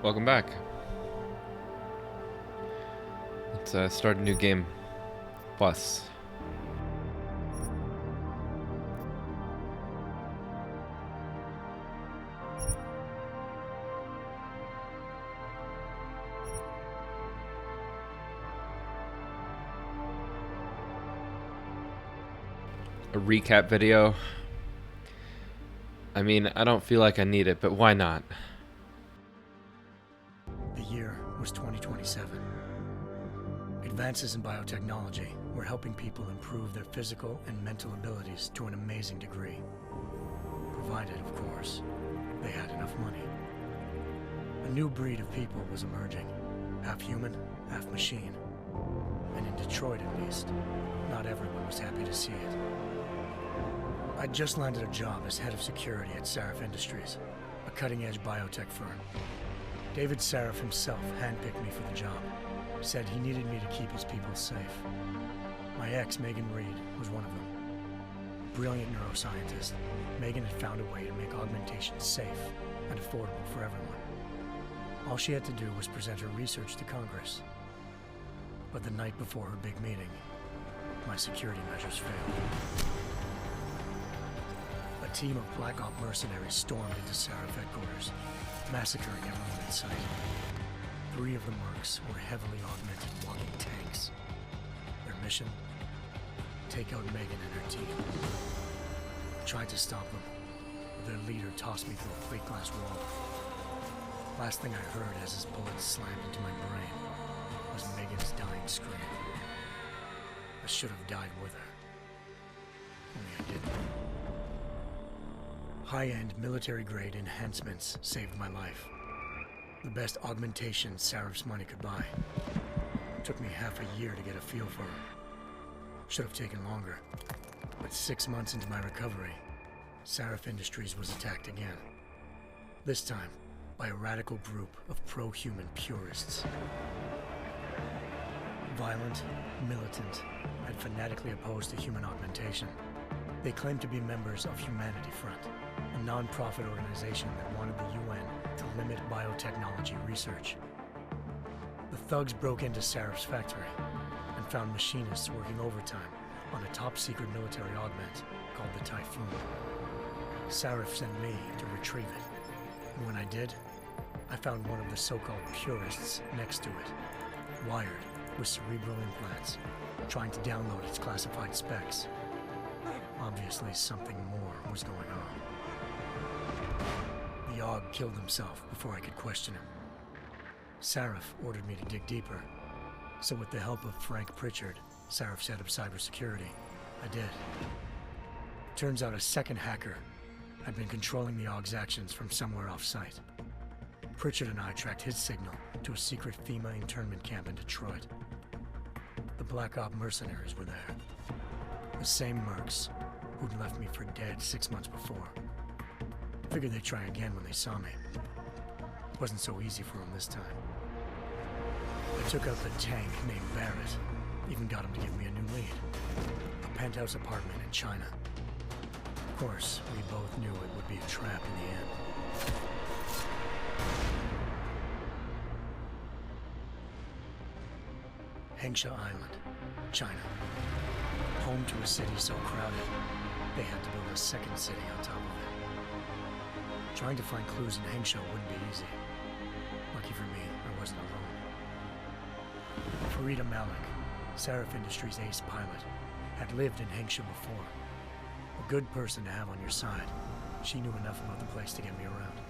Welcome back. Let's start a new game. Plus. A recap video. I mean, I don't feel like I need it, but why not? The year was 2027. Advances in biotechnology were helping people improve their physical and mental abilities to an amazing degree. Provided, of course, they had enough money. A new breed of people was emerging, half human, half machine. And in Detroit, at least, not everyone was happy to see it. I'd just landed a job as head of security at Sarif Industries, a cutting-edge biotech firm. David Sarif himself handpicked me for the job. Said he needed me to keep his people safe. My ex, Megan Reed, was one of them. Brilliant neuroscientist, Megan had found a way to make augmentations safe and affordable for everyone. All she had to do was present her research to Congress. But the night before her big meeting, my security measures failed. A team of Black Op mercenaries stormed into Sarif headquarters, massacring everyone in sight. 3 of the mercs were heavily augmented walking tanks. Their mission? Take out Megan and her team. I tried to stop them, but their leader tossed me through a plate glass wall. Last thing I heard as his bullets slammed into my brain was Megan's dying scream. I should have died with her. Only I didn't. High-end military-grade enhancements saved my life. The best augmentations Sarif's money could buy. Took me half a year to get a feel for her. Should have taken longer. But 6 months into my recovery, Sarif Industries was attacked again. This time, by a radical group of pro-human purists. Violent, militant, and fanatically opposed to human augmentation. They claimed to be members of Humanity Front, a non-profit organization that wanted the UN to limit biotechnology research. The thugs broke into Sarif's factory and found machinists working overtime on a top-secret military augment called the Typhoon. Sarif sent me to retrieve it, and when I did, I found one of the so-called purists next to it, wired with cerebral implants, trying to download its classified specs. Obviously, something more was going on. The Aug killed himself before I could question him. Sarif ordered me to dig deeper, so with the help of Frank Pritchard, Sarif's head of cybersecurity, I did. Turns out a second hacker had been controlling the Aug's actions from somewhere off-site. Pritchard and I tracked his signal to a secret FEMA internment camp in Detroit. The Black Op mercenaries were there. The same mercs who'd left me for dead 6 months before. Figured they'd try again when they saw me. Wasn't so easy for them this time. I took out the tank named Barrett. Even got him to give me a new lead. A penthouse apartment in China. Of course, we both knew it would be a trap in the end. Hengsha Island, China. Home to a city so crowded, they had to build a second city on top of it. Trying to find clues in Hengsha wouldn't be easy. Lucky for me, I wasn't alone. Farida Malik, Sarif Industries' ace pilot, had lived in Hengsha before. A good person to have on your side. She knew enough about the place to get me around.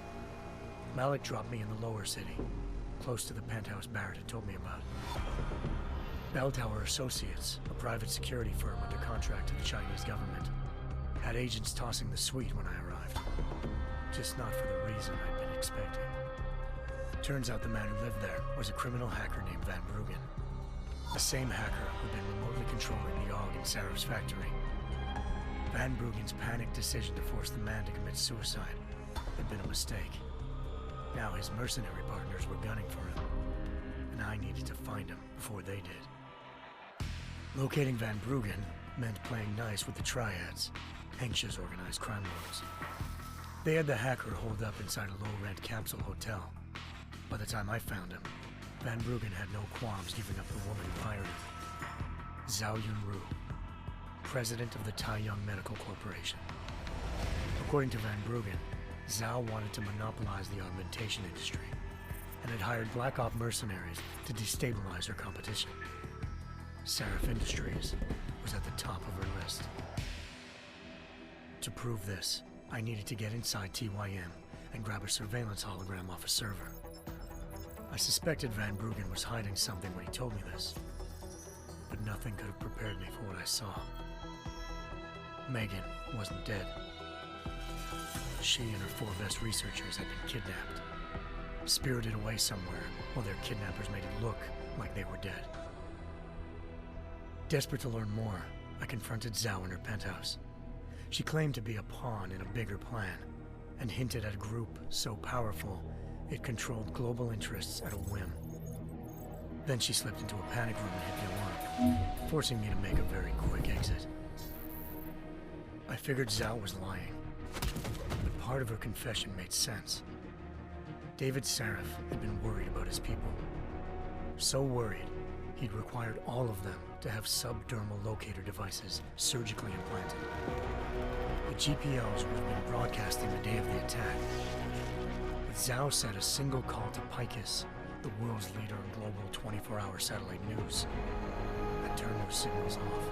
Malik dropped me in the lower city, close to the penthouse Barrett had told me about. Bell Tower Associates, a private security firm under contract to the Chinese government, had agents tossing the suite when I arrived. Just not for the reason I'd been expecting. Turns out the man who lived there was a criminal hacker named Van Bruggen. The same hacker who'd been remotely controlling the Aug in Sarif's factory. Van Bruggen's panicked decision to force the man to commit suicide had been a mistake. Now his mercenary partners were gunning for him, and I needed to find him before they did. Locating Van Bruggen meant playing nice with the Triads, Hengsha's organized crime lords. They had the hacker holed up inside a low-rent capsule hotel. By the time I found him, Van Bruggen had no qualms giving up the woman who hired him. Zhao Yunru, president of the Taiyang Medical Corporation. According to Van Bruggen, Zhao wanted to monopolize the augmentation industry and had hired Black Op mercenaries to destabilize her competition. Seraph Industries was at the top of her list. To prove this, I needed to get inside TYM and grab a surveillance hologram off a server. I suspected Van Bruggen was hiding something when he told me this, but nothing could have prepared me for what I saw. Megan wasn't dead. She and her 4 best researchers had been kidnapped, spirited away somewhere while their kidnappers made it look like they were dead. Desperate to learn more, I confronted Zhao in her penthouse. She claimed to be a pawn in a bigger plan, and hinted at a group so powerful it controlled global interests at a whim. Then she slipped into a panic room and hit the alarm, forcing me to make a very quick exit. I figured Zhao was lying, but part of her confession made sense. David Seraph had been worried about his people. So worried, he'd required all of them to have subdermal locator devices surgically implanted. The GPLs would have been broadcasting the day of the attack. But Zhao said a single call to Picus, the world's leader in global 24-hour satellite news, had turned those signals off.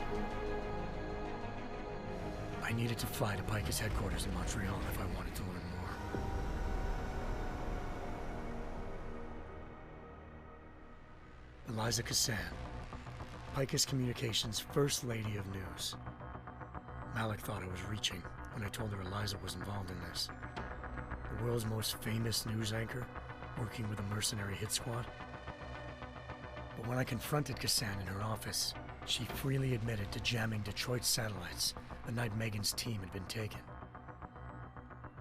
I needed to fly to Picus headquarters in Montreal if I wanted to learn more. Eliza Cassan, Picus Communications' First Lady of News. Malik thought I was reaching when I told her Eliza was involved in this. The world's most famous news anchor, working with a mercenary hit squad. But when I confronted Cassan in her office, she freely admitted to jamming Detroit's satellites the night Megan's team had been taken.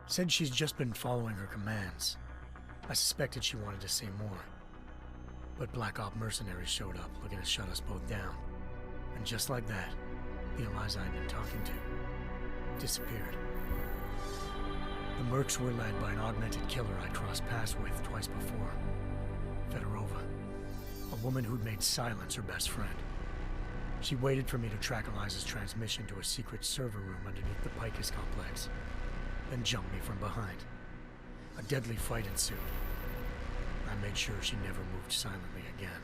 Said she's just been following her commands. I suspected she wanted to say more. But Black Op mercenaries showed up looking to shut us both down. And just like that, the Eliza I'd been talking to disappeared. The mercs were led by an augmented killer I'd crossed paths with twice before. Fedorova, a woman who'd made silence her best friend. She waited for me to track Eliza's transmission to a secret server room underneath the Picus complex, then jumped me from behind. A deadly fight ensued. I made sure she never moved silently again.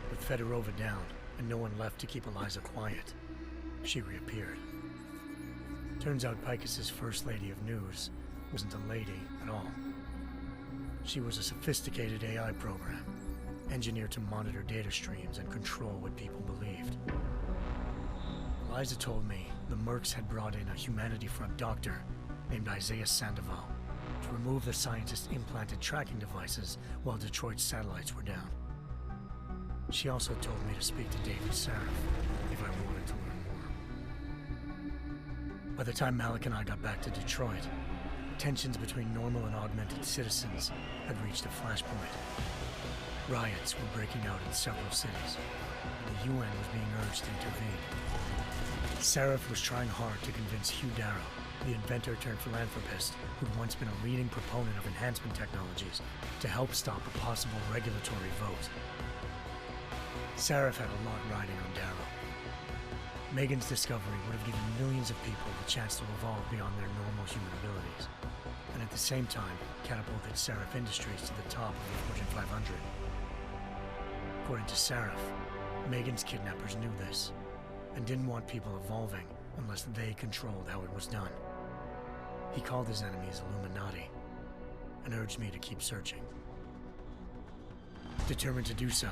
With Fedorova down and no one left to keep Eliza quiet, she reappeared. Turns out Picus's First Lady of News wasn't a lady at all. She was a sophisticated AI program, engineered to monitor data streams and control what people believed. Eliza told me the mercs had brought in a Humanity Front doctor named Isaiah Sandoval to remove the scientist's implanted tracking devices while Detroit's satellites were down. She also told me to speak to David Seraph if I wanted to learn more. By the time Malik and I got back to Detroit, tensions between normal and augmented citizens had reached a flashpoint. Riots were breaking out in several cities, and the UN was being urged to intervene. Seraph was trying hard to convince Hugh Darrow, the inventor-turned-philanthropist who'd once been a leading proponent of enhancement technologies, to help stop a possible regulatory vote. Seraph had a lot riding on Darrow. Megan's discovery would have given millions of people the chance to evolve beyond their normal human abilities, and at the same time catapulted Seraph Industries to the top of the Fortune 500. According to Seraph, Megan's kidnappers knew this, and didn't want people evolving unless they controlled how it was done. He called his enemies Illuminati, and urged me to keep searching. Determined to do so,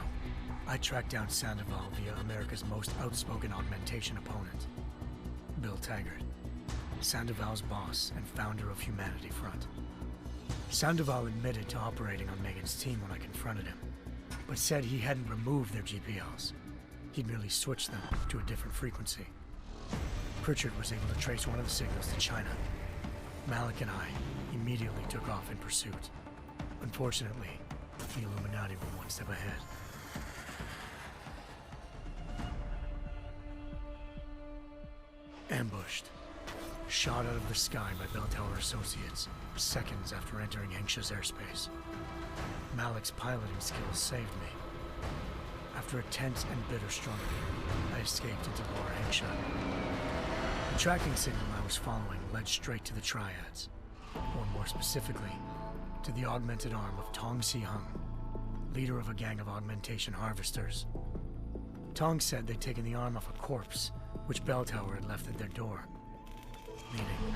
I tracked down Sandoval via America's most outspoken augmentation opponent, Bill Taggart, Sandoval's boss and founder of Humanity Front. Sandoval admitted to operating on Megan's team when I confronted him, but said he hadn't removed their GPLs. He'd merely switched them to a different frequency. Pritchard was able to trace one of the signals to China. Malik and I immediately took off in pursuit. Unfortunately, the Illuminati were one step ahead. Ambushed, shot out of the sky by Bell Tower Associates, seconds after entering Hengsha's airspace. Malik's piloting skills saved me. After a tense and bitter struggle, I escaped into Lower Hengsha. The tracking signal I was following led straight to the Triads, or more specifically, to the augmented arm of Tong Si-hung, leader of a gang of augmentation harvesters. Tong said they'd taken the arm off a corpse, which Bell Tower had left at their door, meaning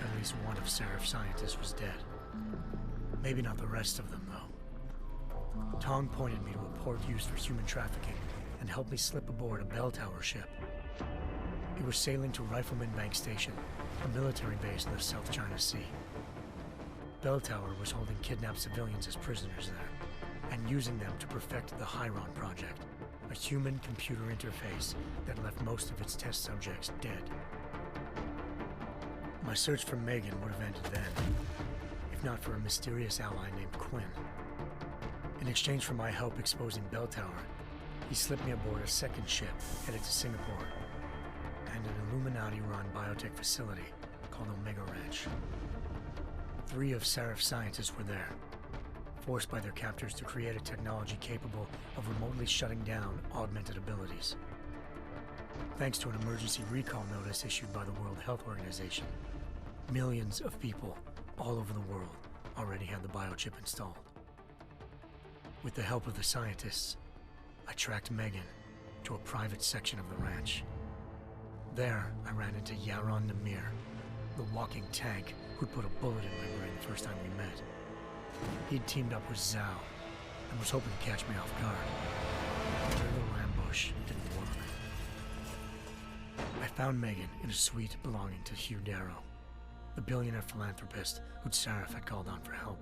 at least one of Seraph's scientists was dead. Maybe not the rest of them, though. Tong pointed me to a port used for human trafficking and helped me slip aboard a Bell Tower ship. It was sailing to Rifleman Bank Station, a military base in the South China Sea. Bell Tower was holding kidnapped civilians as prisoners there, and using them to perfect the Hyron Project, a human-computer interface that left most of its test subjects dead. My search for Megan would have ended then, if not for a mysterious ally named Quinn. In exchange for my help exposing Bell Tower, he slipped me aboard a second ship headed to Singapore and an Illuminati-run biotech facility called Omega Ranch. 3 of Seraph's scientists were there, forced by their captors to create a technology capable of remotely shutting down augmented abilities. Thanks to an emergency recall notice issued by the World Health Organization, millions of people all over the world already had the biochip installed. With the help of the scientists, I tracked Megan to a private section of the ranch. There, I ran into Yaron Namir, the walking tank who'd put a bullet in my brain the first time we met. He'd teamed up with Zhao and was hoping to catch me off guard. Their little ambush didn't work. I found Megan in a suite belonging to Hugh Darrow, the billionaire philanthropist who'd Seraph had called on for help.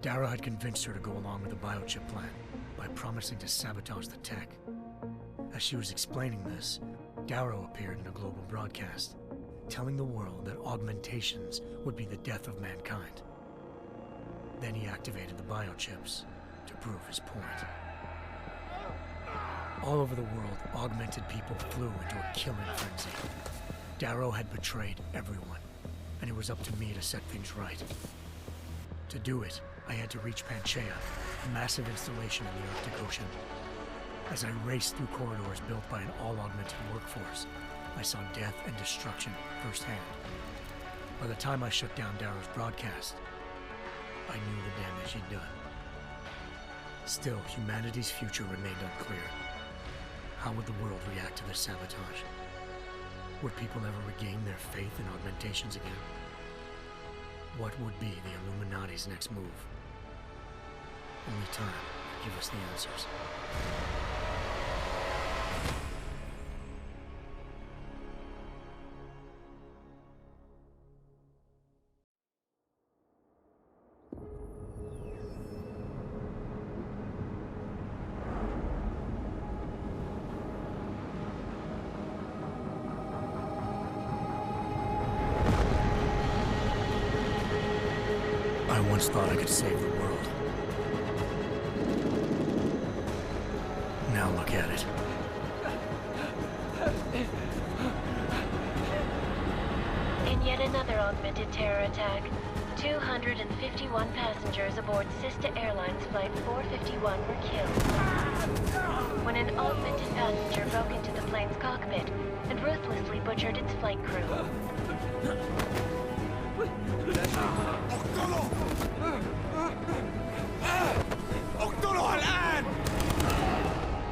Darrow had convinced her to go along with the biochip plan by promising to sabotage the tech. As she was explaining this, Darrow appeared in a global broadcast, telling the world that augmentations would be the death of mankind. Then he activated the biochips to prove his point. All over the world, augmented people flew into a killing frenzy. Darrow had betrayed everyone, and it was up to me to set things right. To do it, I had to reach Panchaea, a massive installation in the Arctic Ocean. As I raced through corridors built by an all-augmented workforce, I saw death and destruction firsthand. By the time I shut down Darrow's broadcast, I knew the damage he'd done. Still, humanity's future remained unclear. How would the world react to this sabotage? Would people ever regain their faith in augmentations again? What would be the Illuminati's next move? Only time will give us the answers. I once thought I could save the world. Now look at it. In yet another augmented terror attack, 251 passengers aboard Sister Airlines Flight 451 were killed when an augmented passenger broke into the plane's cockpit and ruthlessly butchered its flight crew.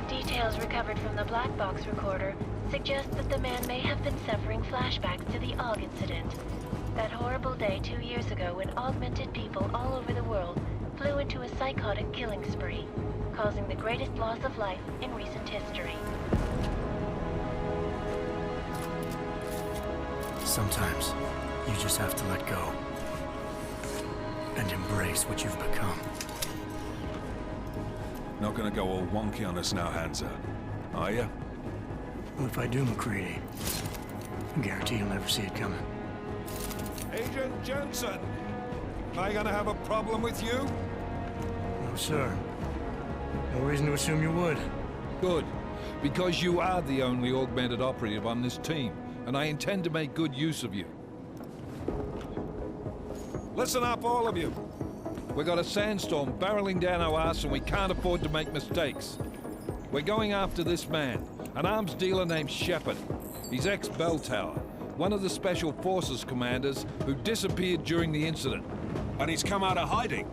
Details recovered from the black box recorder suggest that the man may have been suffering flashbacks to the AUG incident. That horrible day 2 years ago when augmented people all over the world flew into a psychotic killing spree, causing the greatest loss of life in recent history. Sometimes, you just have to let go. And embrace what you've become. Not gonna go all wonky on us now, Hansa, are ya? Well, if I do, McCready, I guarantee you'll never see it coming. Agent Jensen! Am I gonna have a problem with you? No, sir. No reason to assume you would. Good. Because you are the only augmented operative on this team, and I intend to make good use of you. Listen up, all of you. We got a sandstorm barreling down our arse and we can't afford to make mistakes. We're going after this man, an arms dealer named Shepard. He's ex-Bell Tower, one of the Special Forces commanders who disappeared during the incident. And he's come out of hiding.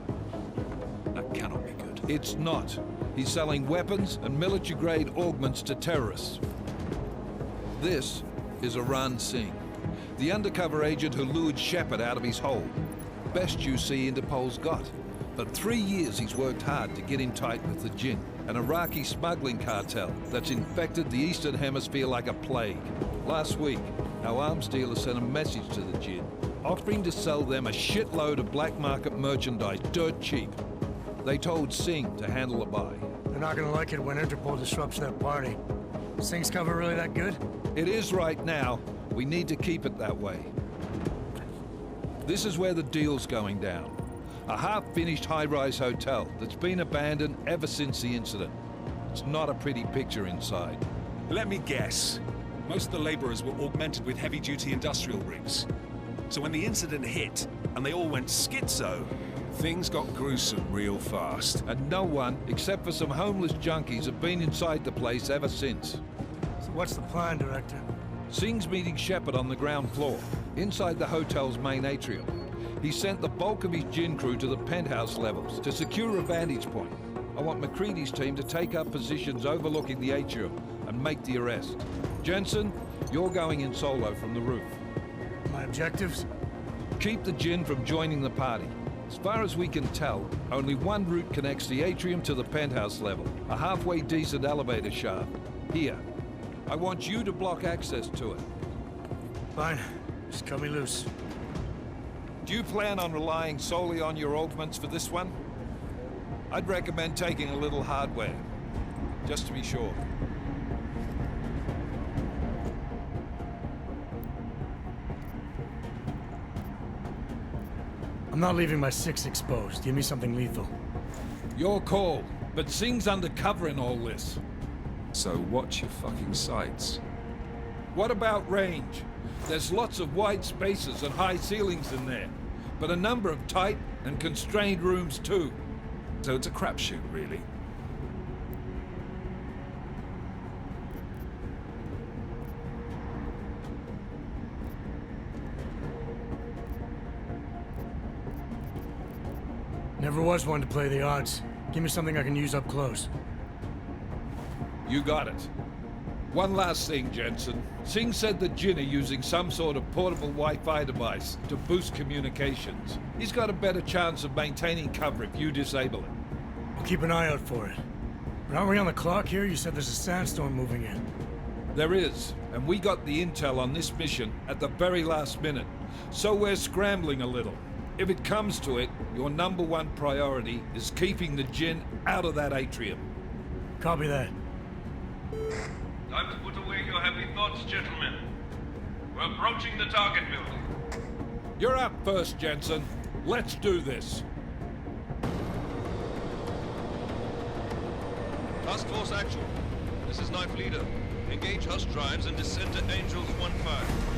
That cannot be good. It's not. He's selling weapons and military-grade augments to terrorists. This is Aran Singh, the undercover agent who lured Shepard out of his hole. Best you see Interpol's got. For 3 years he's worked hard to get in tight with the Jinn, an Iraqi smuggling cartel that's infected the Eastern Hemisphere like a plague. Last week, our arms dealer sent a message to the Jinn, offering to sell them a shitload of black market merchandise dirt cheap. They told Singh to handle the buy. They're not gonna like it when Interpol disrupts their party. Singh's cover really that good? It is right now. We need to keep it that way. This is where the deal's going down. A half-finished high-rise hotel that's been abandoned ever since the incident. It's not a pretty picture inside. Let me guess. Most of the laborers were augmented with heavy-duty industrial rigs. So when the incident hit, and they all went schizo, things got gruesome real fast. And no one, except for some homeless junkies, have been inside the place ever since. So what's the plan, Director? Singh's meeting Shepard on the ground floor, inside the hotel's main atrium. He sent the bulk of his Jinn crew to the penthouse levels to secure a vantage point. I want McCready's team to take up positions overlooking the atrium and make the arrest. Jensen, you're going in solo from the roof. My objectives? Keep the Jinn from joining the party. As far as we can tell, only one route connects the atrium to the penthouse level, a halfway decent elevator shaft. Here. I want you to block access to it. Fine. Just cut me loose. Do you plan on relying solely on your augments for this one? I'd recommend taking a little hardware, just to be sure. I'm not leaving my 6 exposed. Give me something lethal. Your call, but Singh's undercover in all this. So watch your fucking sights. What about range? There's lots of wide spaces and high ceilings in there, but a number of tight and constrained rooms too. So it's a crapshoot, really. Never was one to play the odds. Give me something I can use up close. You got it. One last thing, Jensen. Singh said the Jinn are using some sort of portable Wi-Fi device to boost communications. He's got a better chance of maintaining cover if you disable it. I'll keep an eye out for it. But aren't we on the clock here? You said there's a sandstorm moving in. There is, and we got the intel on this mission at the very last minute, so we're scrambling a little. If it comes to it, your #1 priority is keeping the Jinn out of that atrium. Copy that. Time to put away your happy thoughts, gentlemen. We're approaching the target building. You're up first, Jensen. Let's do this. Task Force Actual. This is Knife Leader. Engage Hush drives and descend to Angels 1-5.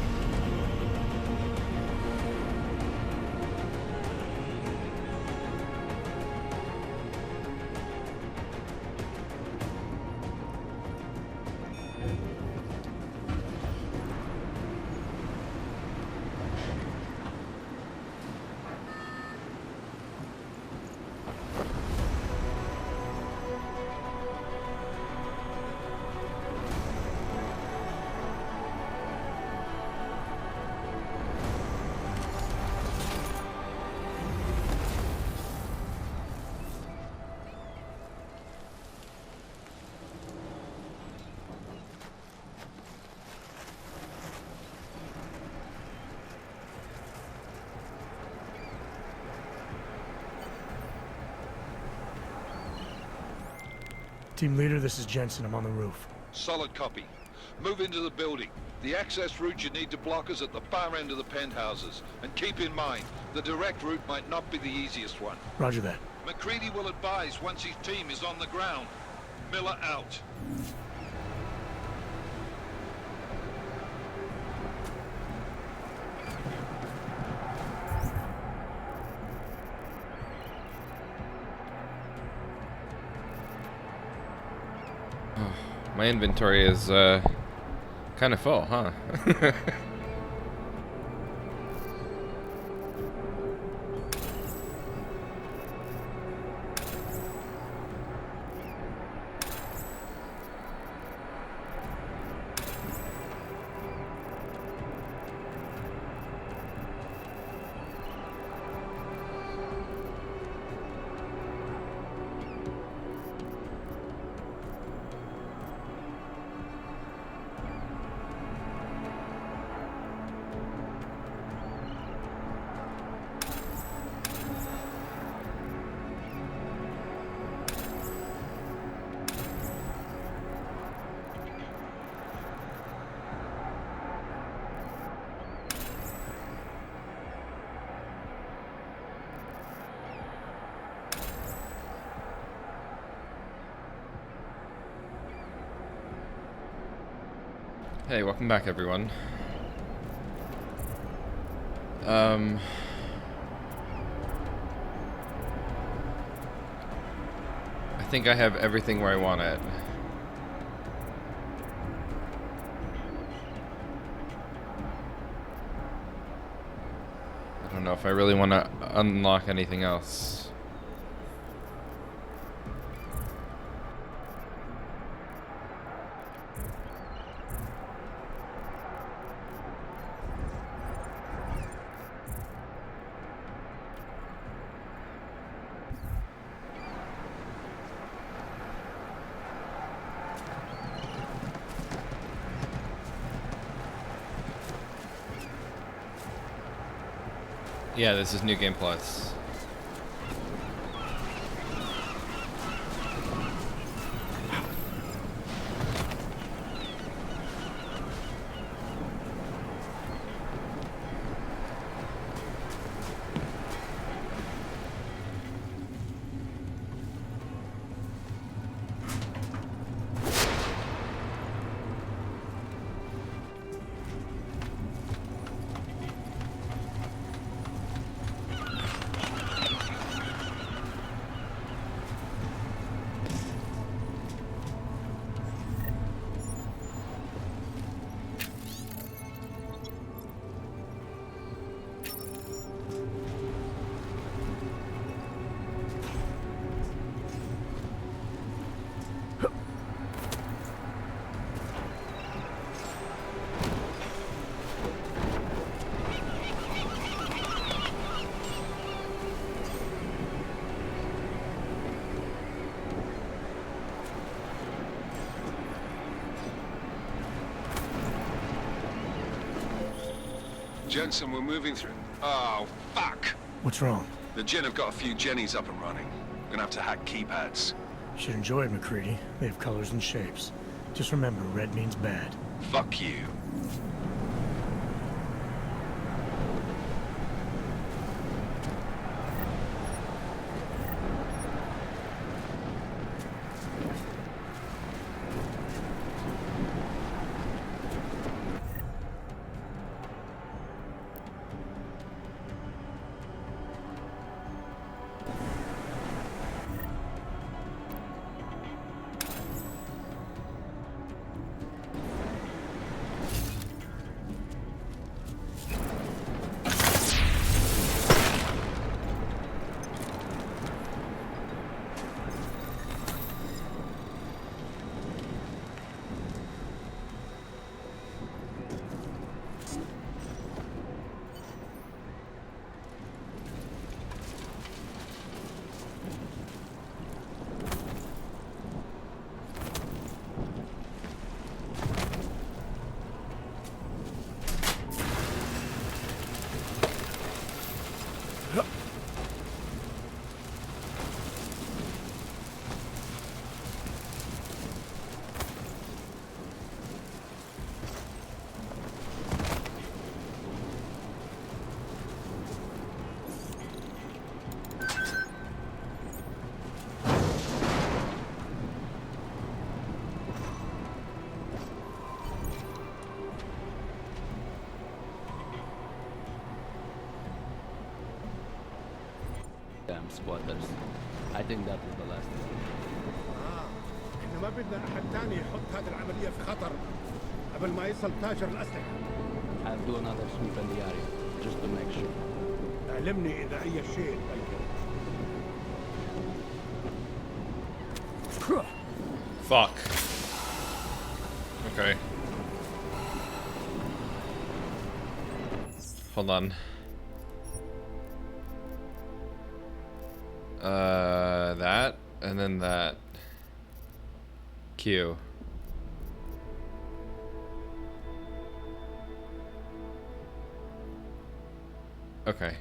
Team leader, this is Jensen. I'm on the roof. Solid copy. Move into the building. The access route you need to block is at the far end of the penthouses. And keep in mind, the direct route might not be the easiest one. Roger that. McCready will advise once his team is on the ground. Miller out. My inventory is kind of full, huh? Hey, welcome back, everyone. I think I have everything where I want it. I don't know if I really want to unlock anything else. Yeah, this is New Game Plus. Jensen, we're moving through. Oh, fuck! What's wrong? The Gen have got a few Jennies up and running. We're gonna have to hack keypads. Should enjoy it, McCready. They have colors and shapes. Just remember, red means bad. Fuck you. Damn squatters. I think that was the last one. Ah, احنا ما بدنا احد تاني يحط هذه العملية في خطر قبل ما يصل تاجر الأسلحة. I'll do another sweep in the area, just to make sure. علمني إذا أي شيء تغير. Fuck. Okay. Hold on. That, and then that. Q. Okay.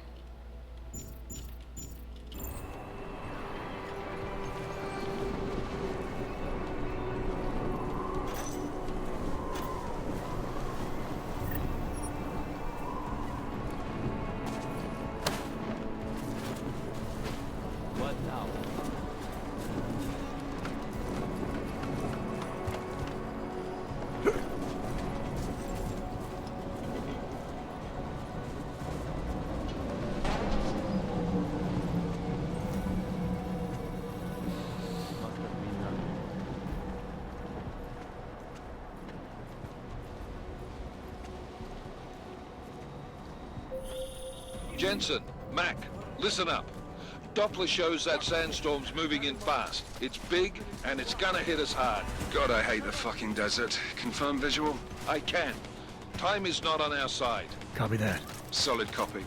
What now? Jensen, Mac, listen up. Doppler shows that sandstorm's moving in fast. It's big, and it's gonna hit us hard. God, I hate the fucking desert. Confirm visual? I can. Time is not on our side. Copy that. Solid copy.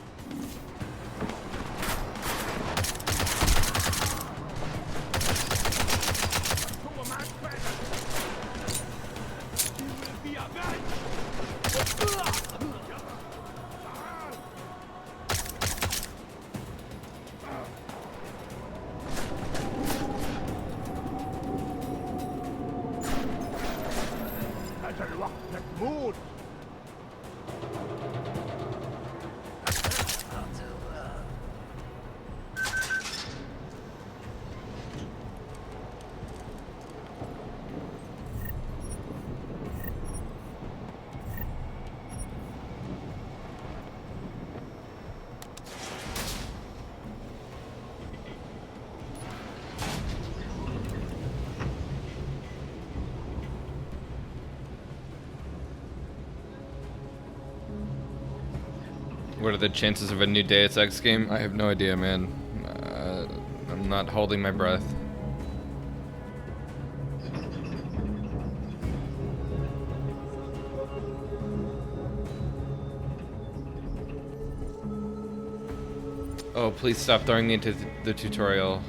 What are the chances of a new Deus Ex game? I have no idea, man. I'm not holding my breath. Oh, please stop throwing me into the tutorial.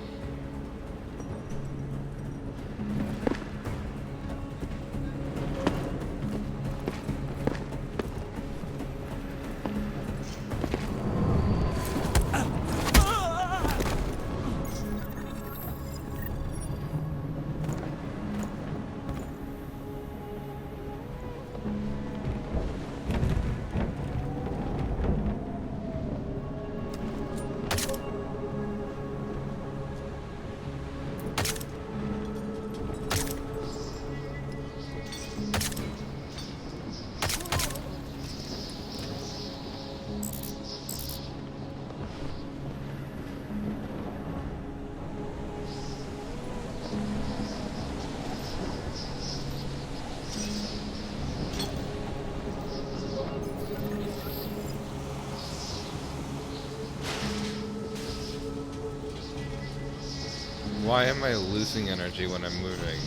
Why am I losing energy when I'm moving?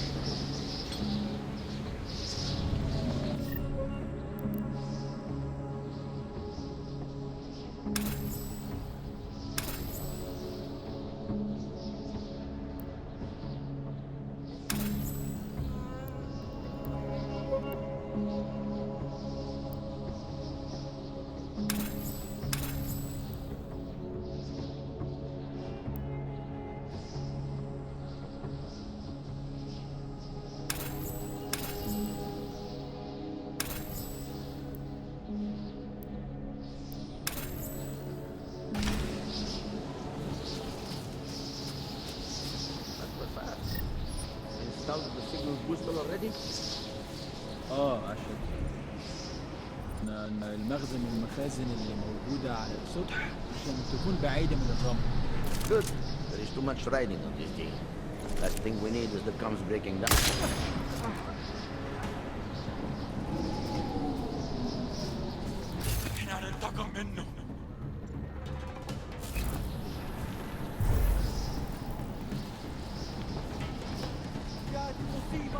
Installed the signal booster already? عشان المخزن من المخازن اللي موجودة على السطح عشان تكون بعيدة من الرمل. Good. There is too much riding on this thing. Last thing we need is the comms breaking down. احنا هننتقم منه. جات مصيبة.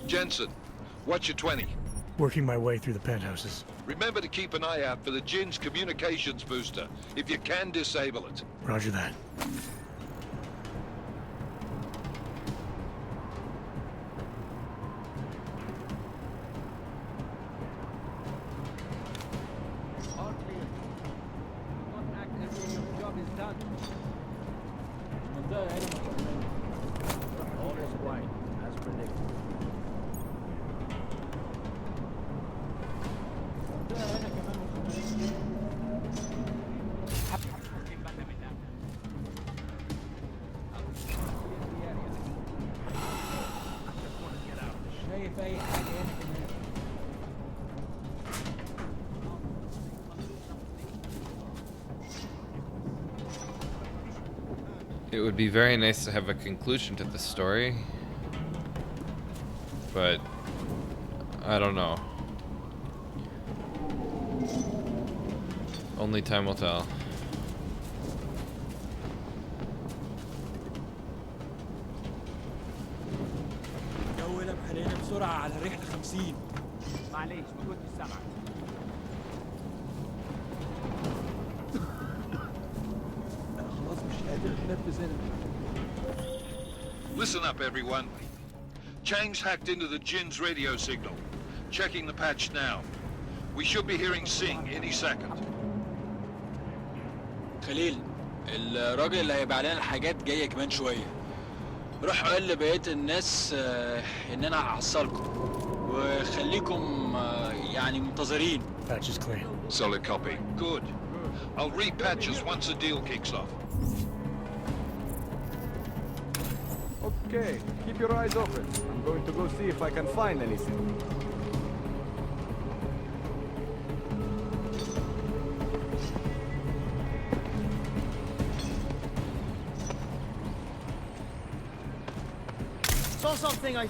Jensen, what's your 20? Working my way through the penthouses. Remember to keep an eye out for the Jin's communications booster. If you can, disable it. Roger that. All clear. Don't act as if your job is done. المنطقة هنا مطمئنة. All is quiet, as predicted. المنطقة هنا كمان مطمئنة. شايف أي حاجة هنا كمان. It would be very nice to have a conclusion to the story, but I don't know. Only time will tell. جو لمح علينا بسرعة على الرحلة 50. معليش ما كنتش سامعك. أنا خلاص مش قادر أتنفس هنا. Listen up, everyone. Chang's hacked into the Jin's radio signal. Checking the patch now. We should be hearing Sing any second. خليل، الراجل اللي هيبيع لنا الحاجات جاية كمان شوية. روح قول لبقية الناس إن أنا هحصلكم. وخليكم يعني منتظرين. Patch is clean. Solid copy. Good. I'll repatch us once the deal kicks off. Okay, keep your eyes open. I'm going to go see if I can find anything. Saw something I...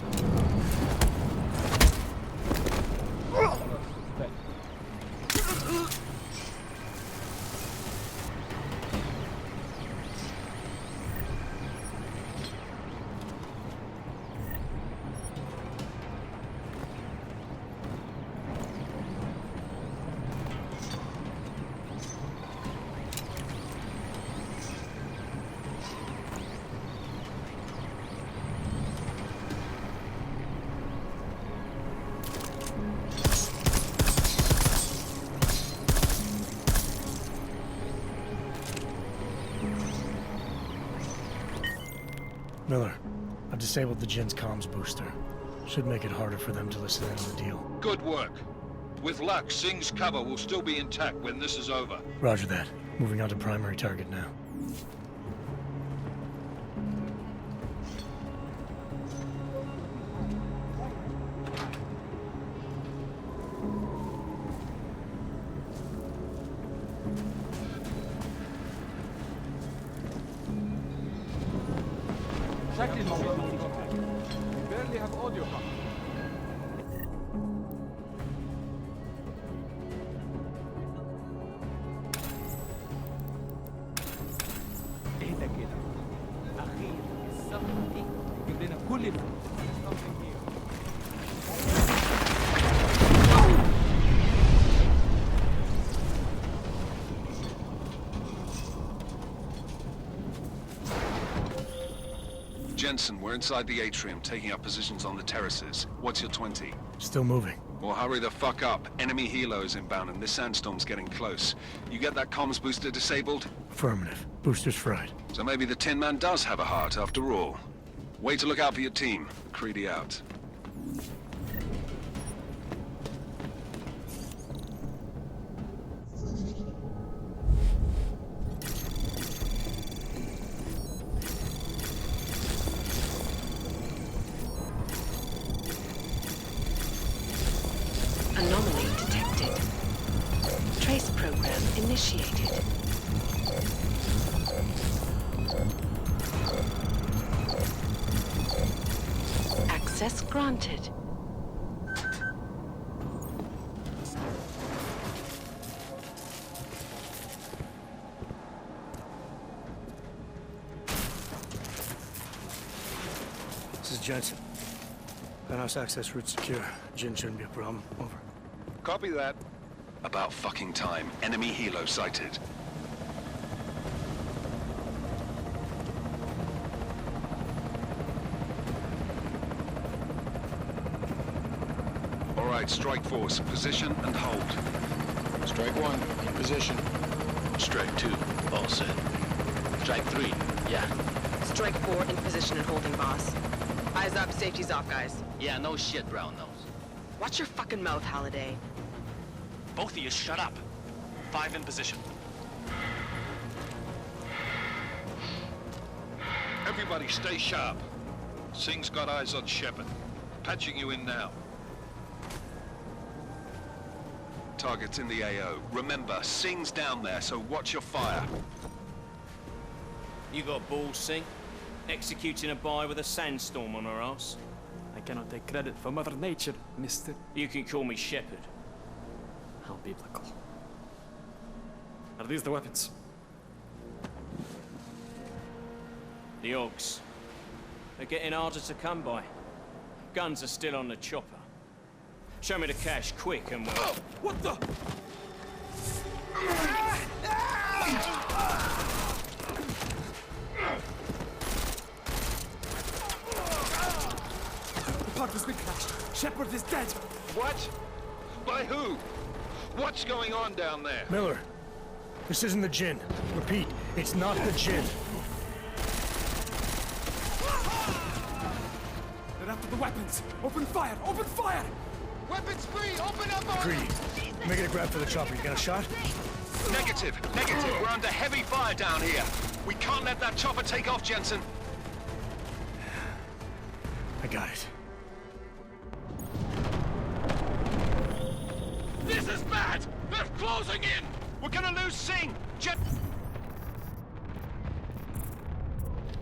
Miller, I've disabled the Jin's comms booster. Should make it harder for them to listen in on the deal. Good work. With luck, Sing's cover will still be intact when this is over. Roger that. Moving on to primary target now. شكل الموضوع We barely have audio copy. اهدى كده. أخير الصفحة دي تجيب لنا كل الفلوس. Jensen, we're inside the atrium, taking up positions on the terraces. What's your 20? Still moving. Well, hurry the fuck up. Enemy helos inbound and this sandstorm's getting close. You get that comms booster disabled? Affirmative. Booster's fried. So maybe the Tin Man does have a heart after all. Way to look out for your team. Creedy out. Anomaly detected. Trace program initiated. Access granted. This is Jensen. Penthouse access route secure. Jin shouldn't be a problem. Over. Copy that. About fucking time. Enemy helo sighted. All right, strike force. Position and hold. Strike 1, in position. Strike 2, all set. Strike 3, yeah. Strike 4 in position and holding, boss. Eyes up, safety's off, guys. Yeah, no shit, brown nose. Watch your fucking mouth, Halliday. Both of you shut up. 5 in position. Everybody stay sharp. Singh's got eyes on Shepard. Patching you in now. Target's in the AO. Remember, Singh's down there, so watch your fire. You got balls, Singh? Executing a buy with a sandstorm on her ass? I cannot take credit for Mother Nature, mister. You can call me Shepard. How biblical. Are these the weapons? The Augs. They're getting harder to come by. Guns are still on the chopper. Show me the cash, quick, and we'll... Oh, what the? The part has been crashed. Shepard is dead. What? By who? What's going on down there? Miller, this isn't the Jinn. Repeat, it's not the Jinn. They're after the weapons. Open fire! Open fire! Weapons free! Open up! Greedy. Making a grab for the chopper. You got a shot? Negative. We're under heavy fire down here. We can't let that chopper take off, Jensen. I got it. This is bad! They're closing in! We're gonna lose Singh!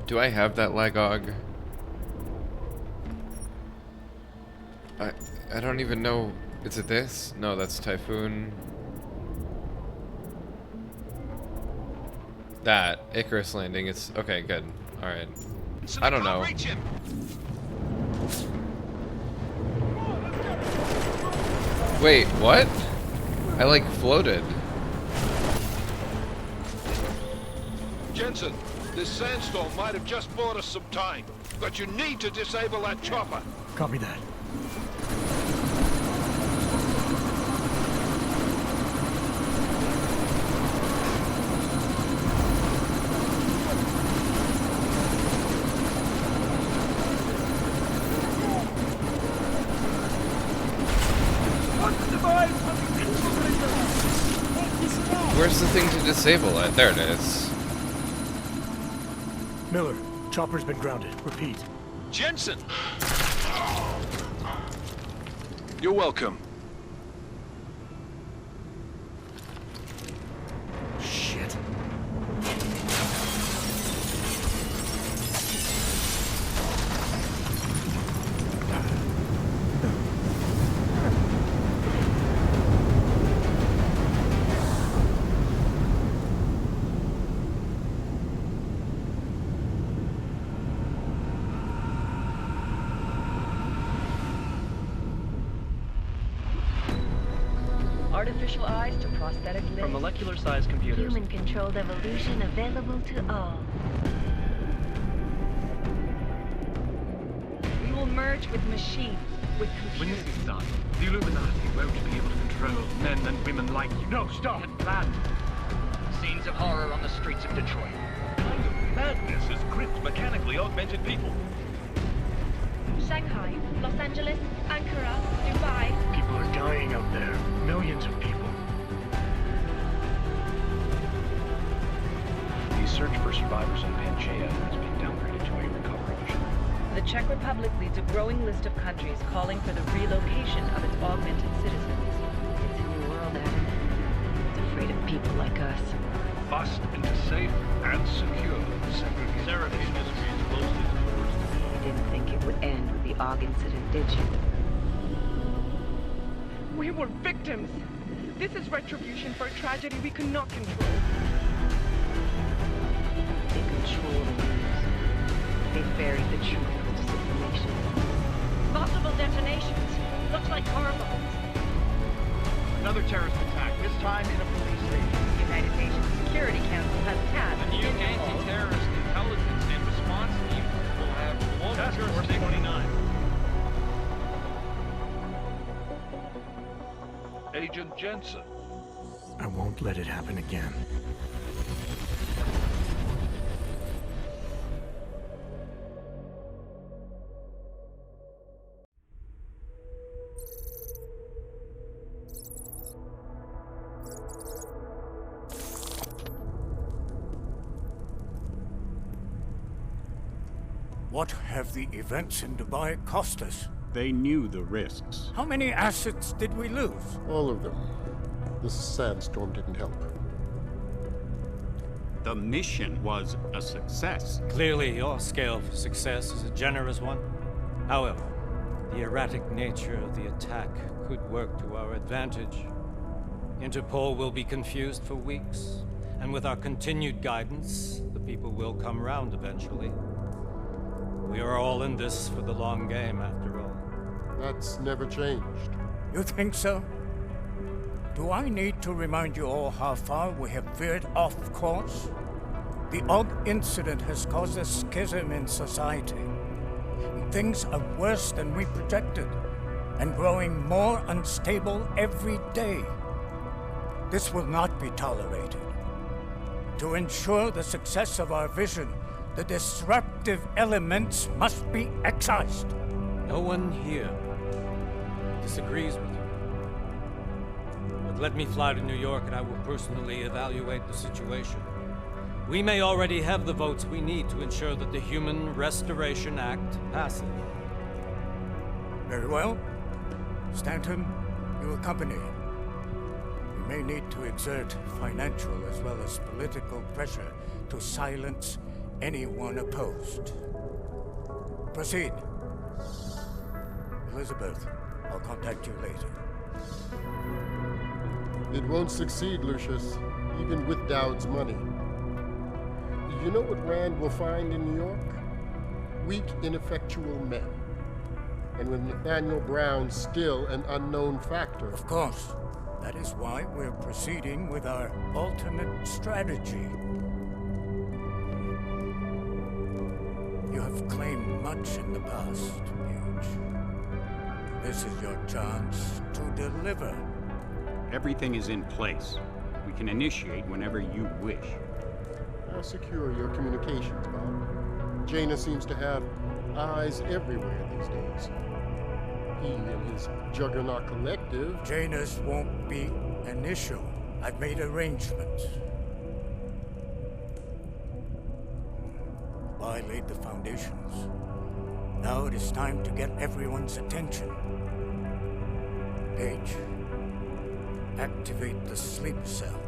Do I have that Lagog? I don't even know. Is it this? No, that's Typhoon. That. Icarus landing. It's... Okay, good. Alright. I don't know. Wait, what? I like floated. Jensen, this sandstorm might have just bought us some time, but you need to disable that chopper. Copy that. Where's the thing to disable it? There it is. Miller, chopper's been grounded. Repeat. Jensen! You're welcome. Shit. Artificial eyes to prosthetic limbs. From molecular-sized computers. Human-controlled evolution available to all. We will merge with machines, with computers. When this is done, the Illuminati won't be able to control men and women like you. No, stop! And plan. Scenes of horror on the streets of Detroit. Kind of madness has gripped mechanically augmented people. Shanghai, Los Angeles, Ankara, Dubai. People are dying out there. Millions of people. The search for survivors in Pangaea has been downgraded to a recovery mission. The Czech Republic leads a growing list of countries calling for the relocation of its augmented citizens. did you? We were victims. This is retribution for a tragedy we could not control. They control the news. They buried the truth with disinformation. Possible detonations. Looks like car bombs. Another terrorist attack, this time in a police station. The United Nations Security Council has passed The new anti-terrorist intelligence and response team will have global jurisdiction. 29. Agent Jensen. I won't let it happen again. What have the events in Dubai cost us? They knew the risks. How many assets did we lose? All of them. This sandstorm didn't help. The mission was a success. Clearly, your scale for success is a generous one. However, the erratic nature of the attack could work to our advantage. Interpol will be confused for weeks, and with our continued guidance, the people will come round eventually. We are all in this for the long game, after all. That's never changed. You think so? Do I need to remind you all how far we have veered off course? The Og incident has caused a schism in society. Things are worse than we projected, and growing more unstable every day. This will not be tolerated. To ensure the success of our vision, the disruptive elements must be excised. No one here disagrees with you. But let me fly to New York and I will personally evaluate the situation. We may already have the votes we need to ensure that the Human Restoration Act passes. Very well. Stanton, you accompany. We may need to exert financial as well as political pressure to silence anyone opposed. Proceed. Elizabeth, I'll contact you later. It won't succeed, Lucius, even with Dowd's money. You know what Rand will find in New York? Weak, ineffectual men. And with Nathaniel Brown still an unknown factor. Of course. That is why we're proceeding with our alternate strategy. You have claimed much in the past, Paige. This is your chance to deliver. Everything is in place. We can initiate whenever you wish. I'll secure your communications, Bob. Jaina seems to have eyes everywhere these days. He and his Juggernaut Collective... Jaina's won't be an issue. I've made arrangements. I laid the foundations. Now it is time to get everyone's attention. Paige, activate the sleep cell.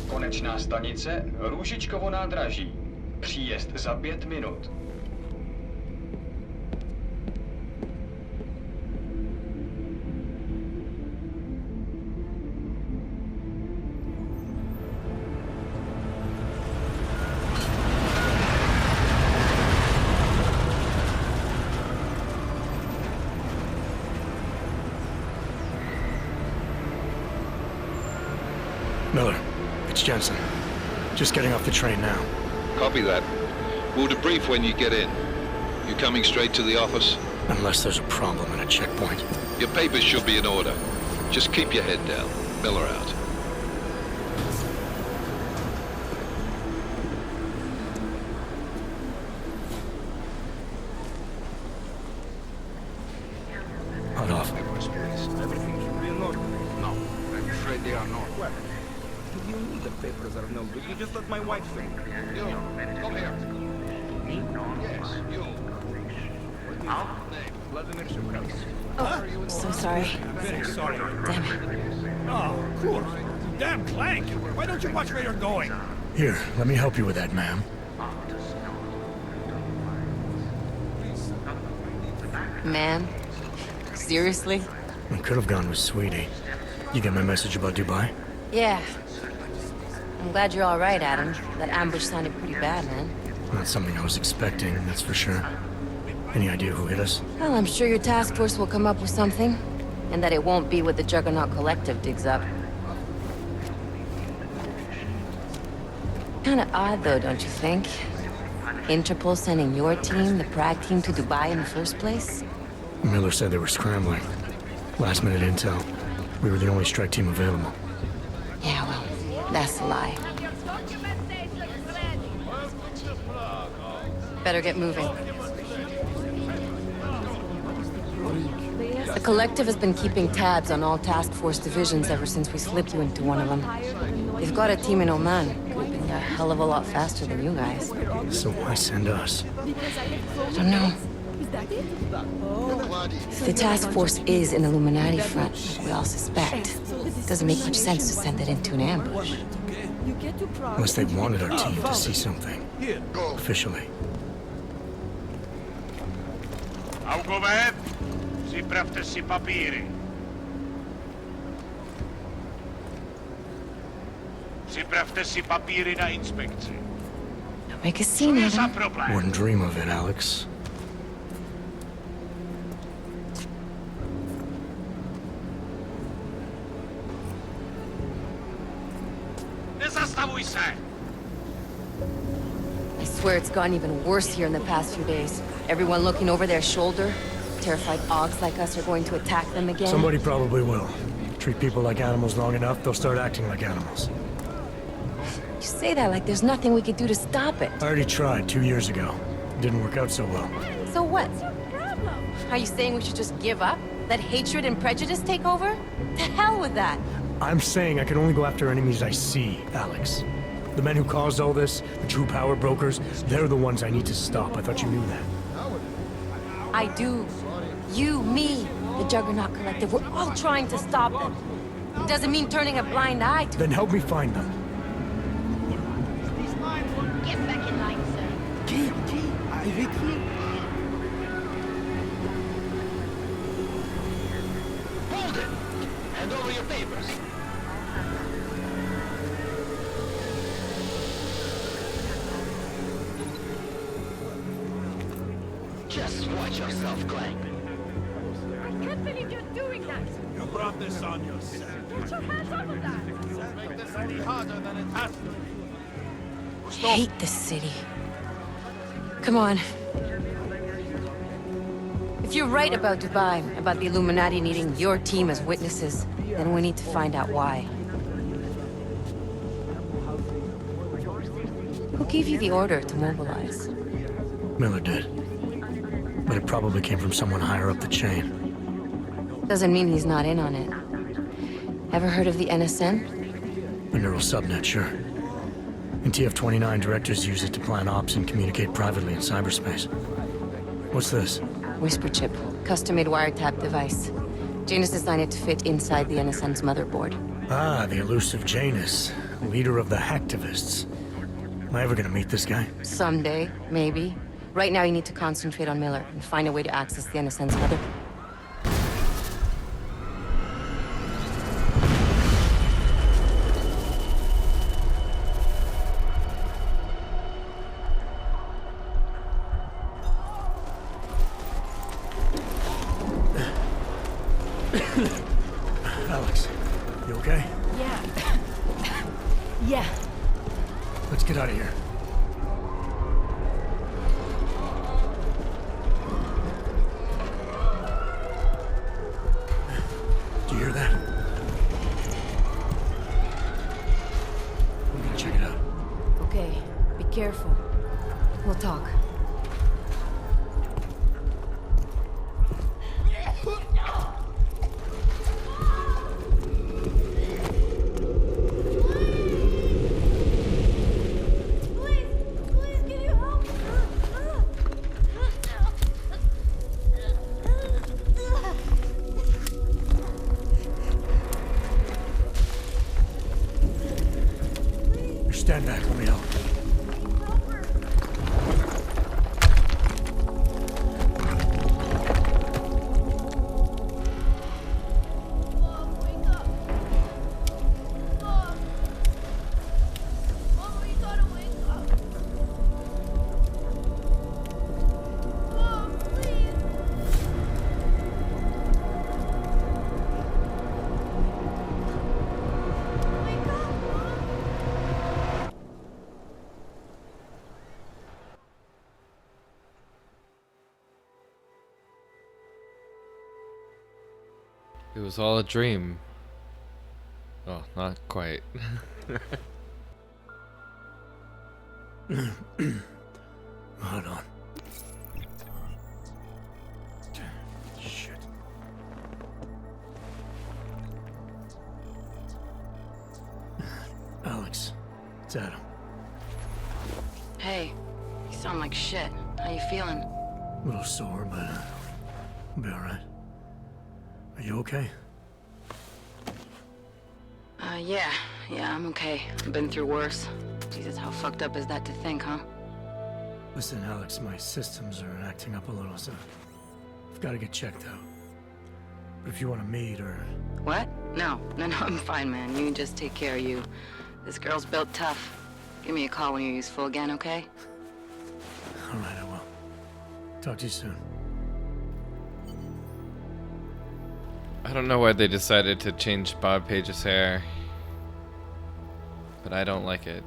Konečná stanice Růžičkovo nádraží. Příjezd za 5 minut. Miller, it's Jensen. Just getting off the train now. Copy that. We'll debrief when you get in. You coming straight to the office? Unless there's a problem at a checkpoint. Your papers should be in order. Just keep your head down. Miller out. Hold off. Everything should be in order. No, I'm afraid they are not. Well, You need the papers are no good. You just let my wife think. You, come here. Me? Yes, you. What is your name? Vladimir Shevkov. Oh, so sorry. Very sorry. Damn it. Oh, cool. Damn Clank! Why don't you watch where you're going? Here, let me help you with that, ma'am. Ma'am? Seriously? I could have gone with Sweetie. You get my message about Dubai? Yeah. I'm glad you're all right, Adam. That ambush sounded pretty bad, man. Not something I was expecting, that's for sure. Any idea who hit us? Well, I'm sure your task force will come up with something. And that it won't be what the Juggernaut Collective digs up. Kinda odd, though, don't you think? Interpol sending your team, the Prague team, to Dubai in the first place? Miller said they were scrambling. Last-minute intel. We were the only strike team available. Yeah, well, that's a lie. Better get moving. The Collective has been keeping tabs on all task force divisions ever since we slipped you into one of them. They've got a team in Oman. Could be a hell of a lot faster than you guys. So why send us? I don't know. If the task force is an Illuminati front, like we all suspect, it doesn't make much sense to send it into an ambush. Unless they wanted our team to see something. Officially. Covert, připravte si papíry. Připravte si papíry na inspekci. Don't make a scene, Adam. Wouldn't dream of it, Alex. Nezastavuj se! I swear it's gotten even worse here in the past few days. Everyone looking over their shoulder. Terrified Augs like us are going to attack them again. Somebody probably will. Treat people like animals long enough, they'll start acting like animals. You say that like there's nothing we could do to stop it. I already tried 2 years ago. Didn't work out so well. So what? Are you saying we should just give up? Let hatred and prejudice take over? To hell with that! I'm saying I can only go after enemies I see, Alex. The men who caused all this, the true power brokers, they're the ones I need to stop. I thought you knew that. I do. You, me, the Juggernaut Collective, we're all trying to stop them. It doesn't mean turning a blind eye to Then help me find them. Get back in line, sir. Avec you. Hold it! Hand over your papers. Just watch yourself, Clank. I can't believe you're doing that! You brought this on yourself. Get your hands off of that! Make this any harder than it has to be. I hate this city. Come on. If you're right about Dubai, about the Illuminati needing your team as witnesses, then we need to find out why. Who gave you the order to mobilize? Miller did. But it probably came from someone higher up the chain. Doesn't mean he's not in on it. Ever heard of the NSN? The neural subnet, sure. In TF-29, directors use it to plan ops and communicate privately in cyberspace. What's this? Whisper chip. Custom-made wiretap device. Janus designed it to fit inside the NSN's motherboard. Ah, the elusive Janus. Leader of the hacktivists. Am I ever gonna meet this guy? Someday, maybe. Right now you need to concentrate on Miller and find a way to access the NSN's mother. Alex, you okay? Yeah. Yeah. Let's get out of here. Do you hear that? I'm gonna check it out. Okay, be careful. We'll talk. It was all a dream. Oh, not quite. Hold on. Shit. Alex, it's Adam. Hey, you sound like shit. How you feeling? A little sore, but I'll be alright. Are you okay? Yeah, I'm okay. I've been through worse. Jesus, how fucked up is that to think, huh? Listen, Alex, my systems are acting up a little, so I've got to get checked out. But if you want to meet or... What? No, I'm fine, man. You just take care of you. This girl's built tough. Give me a call when you're useful again, okay? Alright, I will. Talk to you soon. I don't know why they decided to change Bob Page's hair, but I don't like it.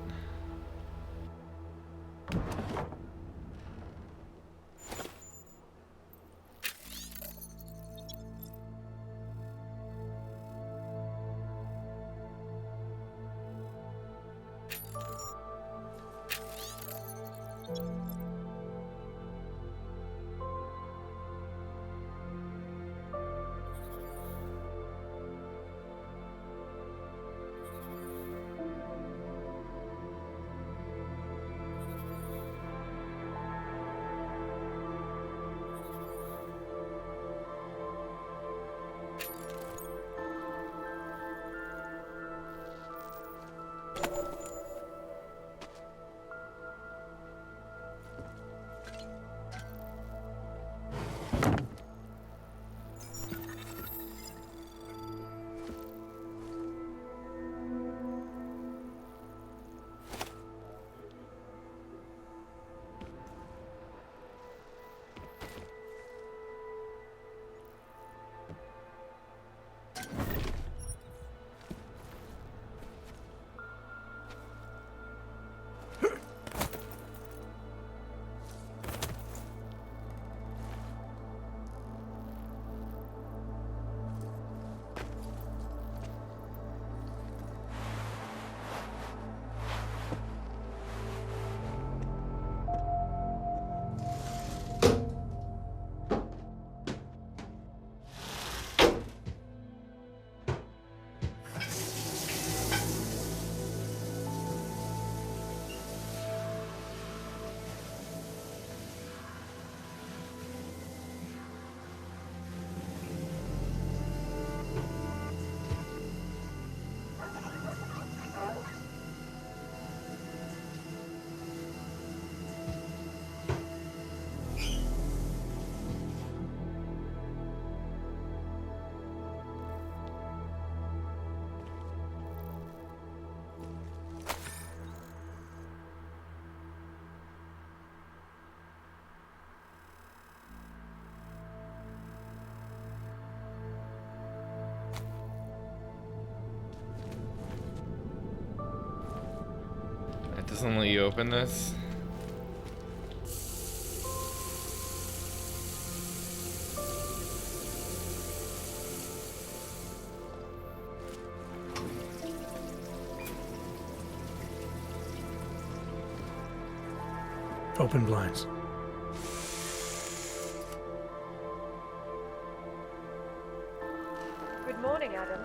It doesn't let you open this. Open blinds. Good morning, Adam.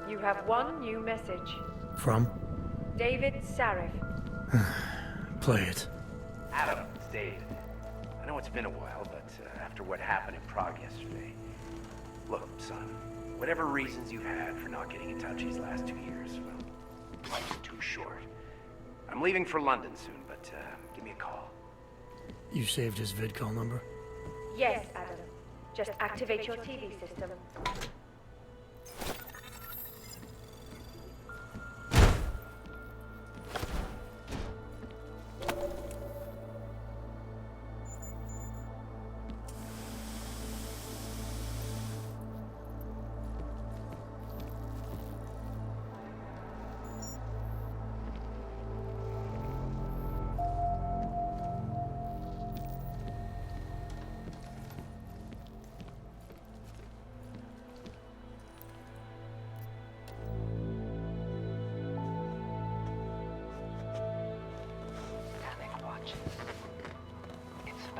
You have one new message. From? David Sarif. Play it. Adam, it's Dave. I know it's been a while, but after what happened in Prague yesterday... Look, son, whatever reasons you've had for not getting in touch these last 2 years, well, life's too short. I'm leaving for London soon, but give me a call. You saved his vidcall number? Yes, Adam. Just activate your TV system.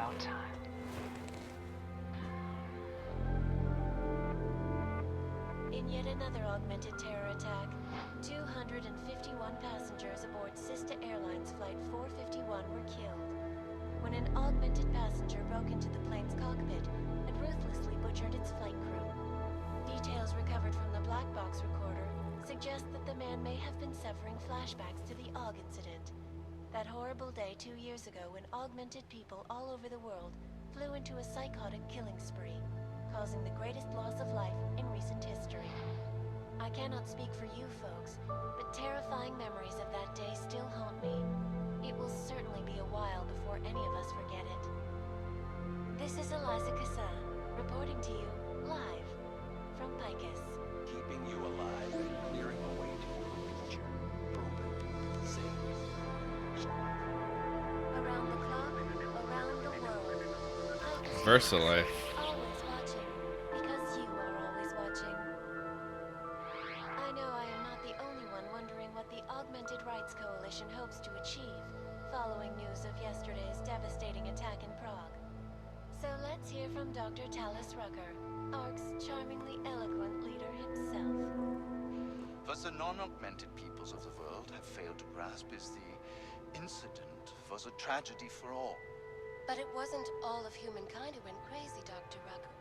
about time. In yet another augmented terror attack, 251 passengers aboard Sister Airlines Flight 451 were killed when an augmented passenger broke into the plane's cockpit and ruthlessly butchered its flight crew. Details recovered from the black box recorder suggest that the man may have been suffering flashbacks to the AUG incident. That horrible day 2 years ago when augmented people all over the world flew into a psychotic killing spree, causing the greatest loss of life in recent history. I cannot speak for you folks, but terrifying memories of that day still haunt me. It will certainly be a while before any of us forget it. This is Eliza Cassan, reporting to you live from Picus. Keeping you alive and clearing a way to your future. Proven. Safe. Around the clock, around the world. Picus Versalife. always watching, because you are always watching. I know I am not the only one wondering what the Augmented Rights Coalition hopes to achieve following news of yesterday's devastating attack in Prague. So let's hear from Dr. Talis Rucker, ARC's charmingly eloquent leader himself. What the non-augmented peoples of the world have failed to grasp is the incident was a tragedy for all. But it wasn't all of humankind who went crazy, Dr. Rucker.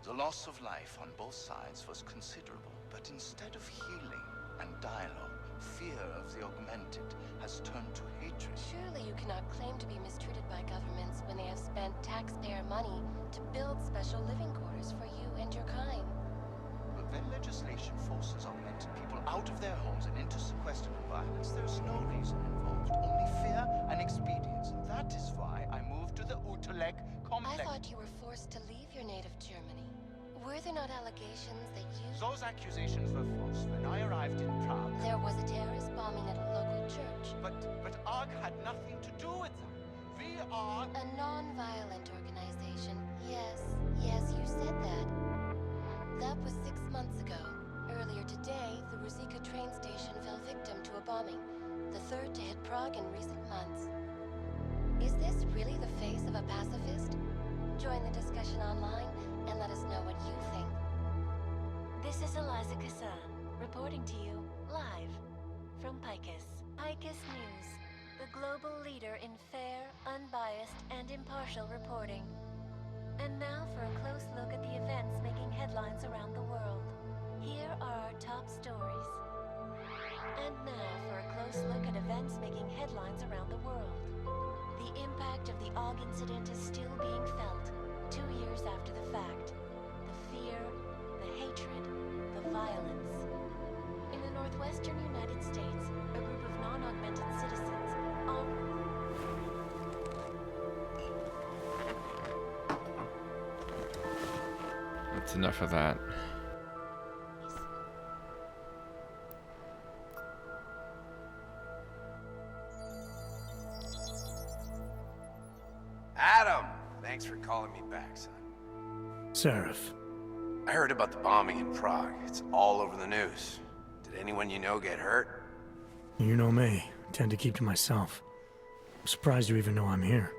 The loss of life on both sides was considerable, but instead of healing and dialogue, fear of the augmented has turned to hatred. Surely you cannot claim to be mistreated by governments when they have spent taxpayer money to build special living quarters for you and your kind. But when legislation forces augmented people out of their homes and into sequestered environments, there's no reason involved, only fear and expedience. And that is why I moved to the Uteleg complex. I thought you were forced to leave your native Germany. Were there not allegations that you... Those accusations were false. When I arrived in Prague... There was a terrorist bombing at a local church. But ARG had nothing to do with that. We are... A non-violent organization. Yes, you said that. That was 6 months ago. Earlier today, the Ruzicka train station fell victim to a bombing, the third to hit Prague in recent months. Is this really the face of a pacifist? Join the discussion online and let us know what you think. This is Eliza Cassan, reporting to you live from Picus. Picus News, the global leader in fair, unbiased, and impartial reporting. And now for a close look at the events making headlines around the world. Here are our top stories. And now for a close look at events making headlines around the world. The impact of the AUG incident is still being felt 2 years after the fact. The fear, the hatred, the violence. In the northwestern United States, a group of non-augmented citizens are... That's enough of that. Adam! Thanks for calling me back, son. Seraph. I heard about the bombing in Prague. It's all over the news. Did anyone you know get hurt? You know me. I tend to keep to myself. I'm surprised you even know I'm here.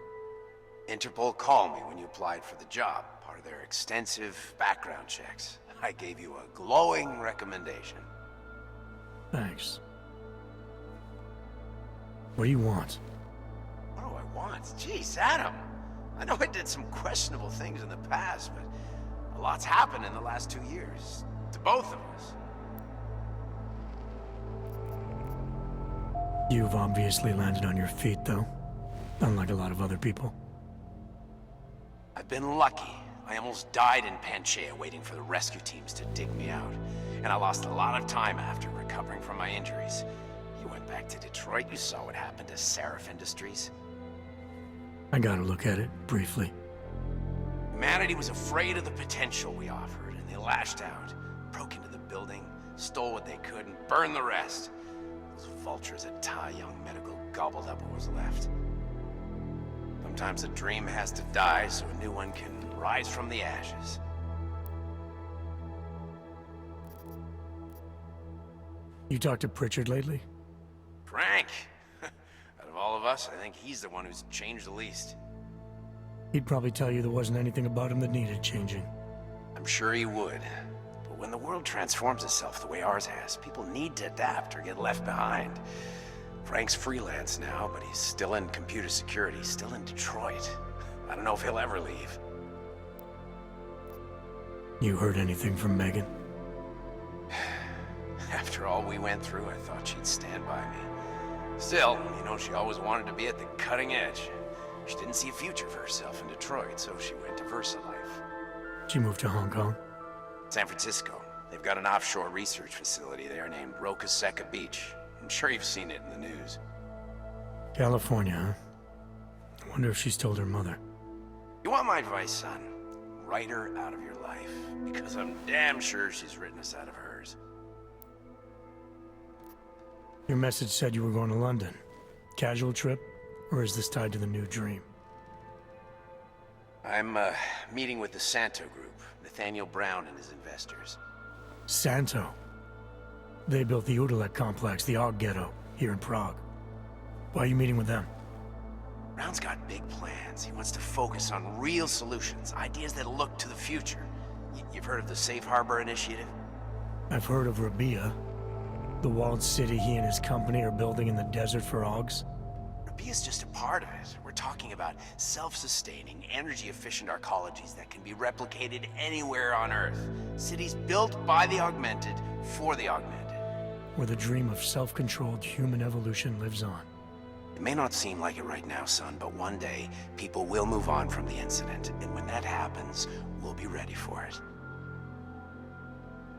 Interpol called me when you applied for the job, part of their extensive background checks. I gave you a glowing recommendation. Thanks. What do you want? What do I want? Jeez, Adam! I know I did some questionable things in the past, but a lot's happened in the last 2 years. To both of us. You've obviously landed on your feet, though. Unlike a lot of other people. I've been lucky. I almost died in Panchaea waiting for the rescue teams to dig me out. And I lost a lot of time after recovering from my injuries. You went back to Detroit, you saw what happened to Seraph Industries. I gotta look at it, briefly. Humanity was afraid of the potential we offered, and they lashed out. Broke into the building, stole what they could, and burned the rest. Those vultures at Tai Young Medical gobbled up what was left. Sometimes a dream has to die so a new one can rise from the ashes. You talked to Pritchard lately? Frank! Out of all of us, I think he's the one who's changed the least. He'd probably tell you there wasn't anything about him that needed changing. I'm sure he would. But when the world transforms itself the way ours has, people need to adapt or get left behind. Frank's freelance now, but he's still in computer security, still in Detroit. I don't know if he'll ever leave. You heard anything from Megan? After all we went through, I thought she'd stand by me. Still, you know, she always wanted to be at the cutting edge. She didn't see a future for herself in Detroit, so she went to VersaLife. She moved to Hong Kong? San Francisco. They've got an offshore research facility there named Roca Seca Beach. I'm sure you've seen it in the news. California, huh? I wonder if she's told her mother. You want my advice, son? Write her out of your life, because I'm damn sure she's written us out of hers. Your message said you were going to London. Casual trip? Or is this tied to the new dream? I'm, meeting with the Santo Group, Nathaniel Brown and his investors. Santo? They built the Utelek complex, the Aug ghetto, here in Prague. Why are you meeting with them? Brown's got big plans. He wants to focus on real solutions, ideas that look to the future. You've heard of the Safe Harbor Initiative? I've heard of Rabia, the walled city he and his company are building in the desert for Augs. Rabia's just a part of it. We're talking about self-sustaining, energy-efficient arcologies that can be replicated anywhere on Earth. Cities built by the augmented, for the augmented. Where the dream of self-controlled human evolution lives on. It may not seem like it right now, son, but one day, people will move on from the incident, and when that happens, we'll be ready for it.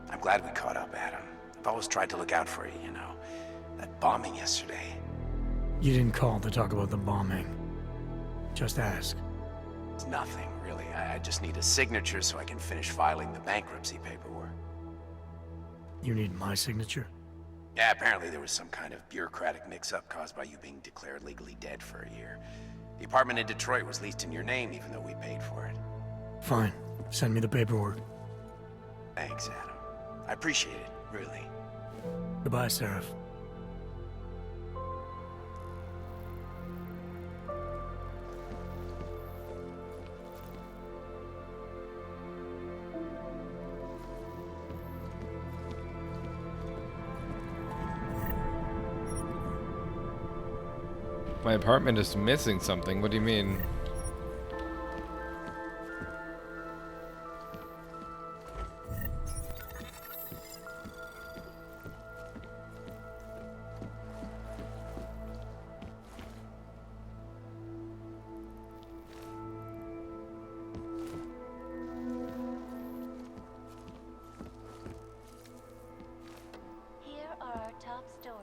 I'm glad we caught up, Adam. I've always tried to look out for you, you know. That bombing yesterday. You didn't call to talk about the bombing. Just ask. It's nothing, really. I just need a signature so I can finish filing the bankruptcy paperwork. You need my signature? Yeah, apparently there was some kind of bureaucratic mix-up caused by you being declared legally dead for a year. The apartment in Detroit was leased in your name even though we paid for it. Fine. Send me the paperwork. Thanks, Adam. I appreciate it, really. Goodbye, Seraph. My apartment is missing something. What do you mean? Here are our top stories.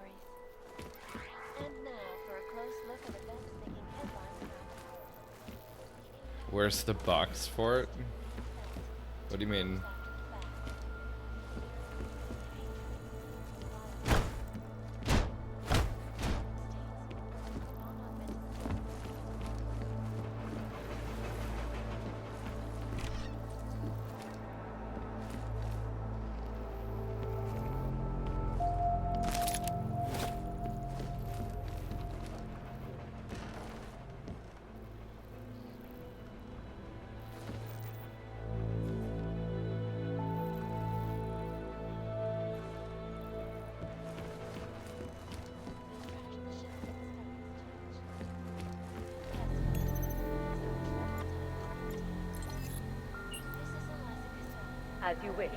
And now for a close look at events making headlines around. Where's the box for it? What do you mean? As you wish.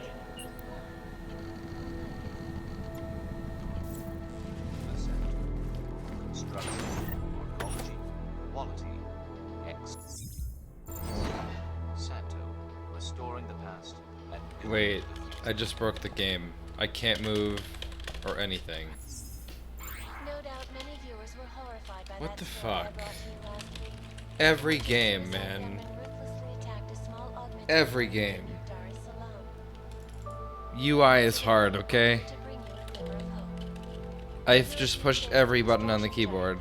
Construction, archaeology, quality, X. Santo, restoring the past. And Wait, I just broke the game. I can't move or anything. No doubt many viewers were horrified by What that the story I fuck? brought to you last week. Every game, man. Every game. UI is hard, okay? I've just pushed every button on the keyboard.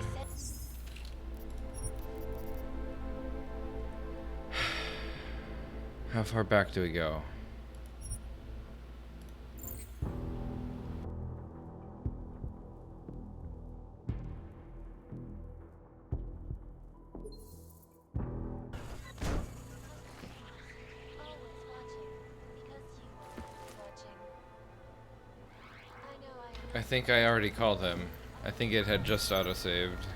How far back do we go? I think I already called him. I think it had just auto-saved.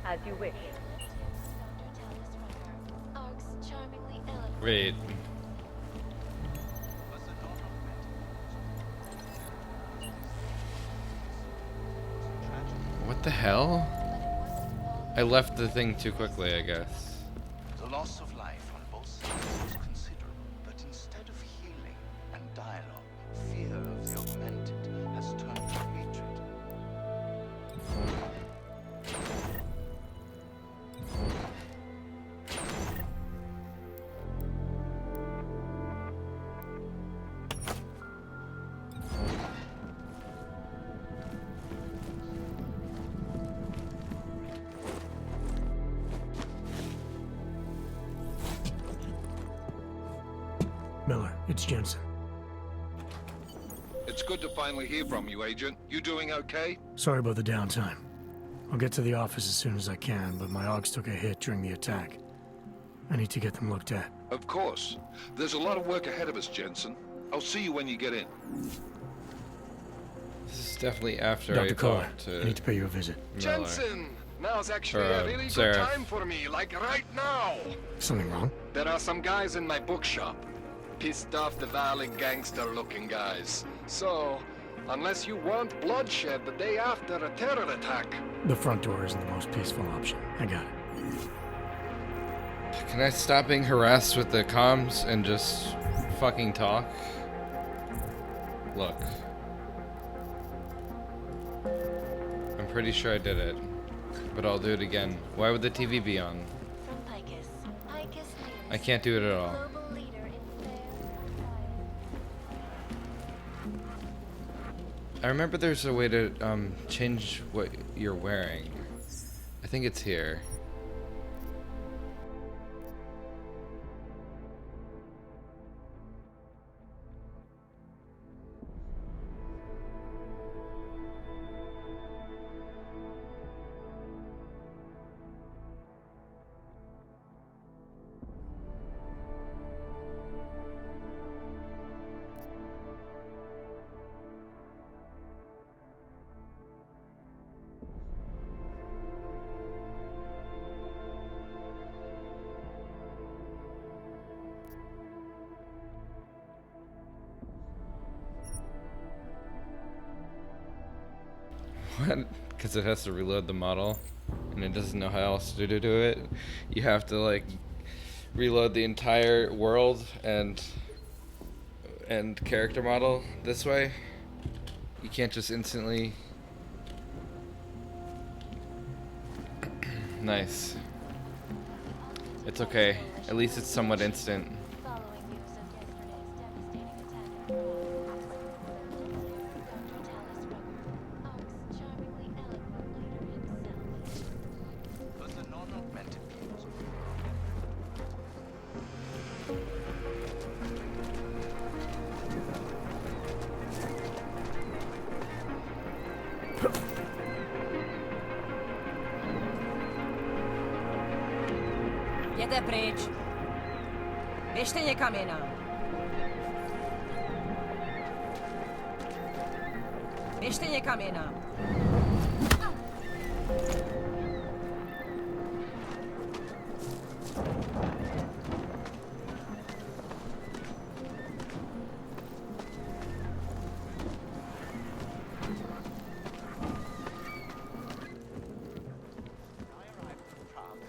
As you wish. Wait. What the hell? I left the thing too quickly, I guess. The loss of life on both sides was considerable, but instead of healing and dialogue, fear of the augmented has turned to hatred. Miller, it's Jensen. It's good to finally hear from you, Agent. You doing okay? Sorry about the downtime. I'll get to the office as soon as I can, but my Augs took a hit during the attack. I need to get them looked at. Of course. There's a lot of work ahead of us, Jensen. I'll see you when you get in. This is definitely after Dr. I Kohler, talked to I need to pay you a visit. Miller. Jensen! Now's actually a really Sarah. good time for me, like right now! Something wrong? There are some guys in my bookshop. Pissed off the Valley gangster-looking guys. So, unless you want bloodshed the day after a terror attack... The front door isn't the most peaceful option. I got it. Can I stop being harassed with the comms and just fucking talk? Look. I'm pretty sure I did it, but I'll do it again. Why would the TV be on? I can't do it at all. I remember there's a way to change what you're wearing. I think it's here. What? Because it has to reload the model, and it doesn't know how else to do it. You have to like reload the entire world and character model this way. You can't just instantly. Nice. It's okay. At least it's somewhat instant. Jděte pryč. Běžte někam jinam. Běžte někam jinam.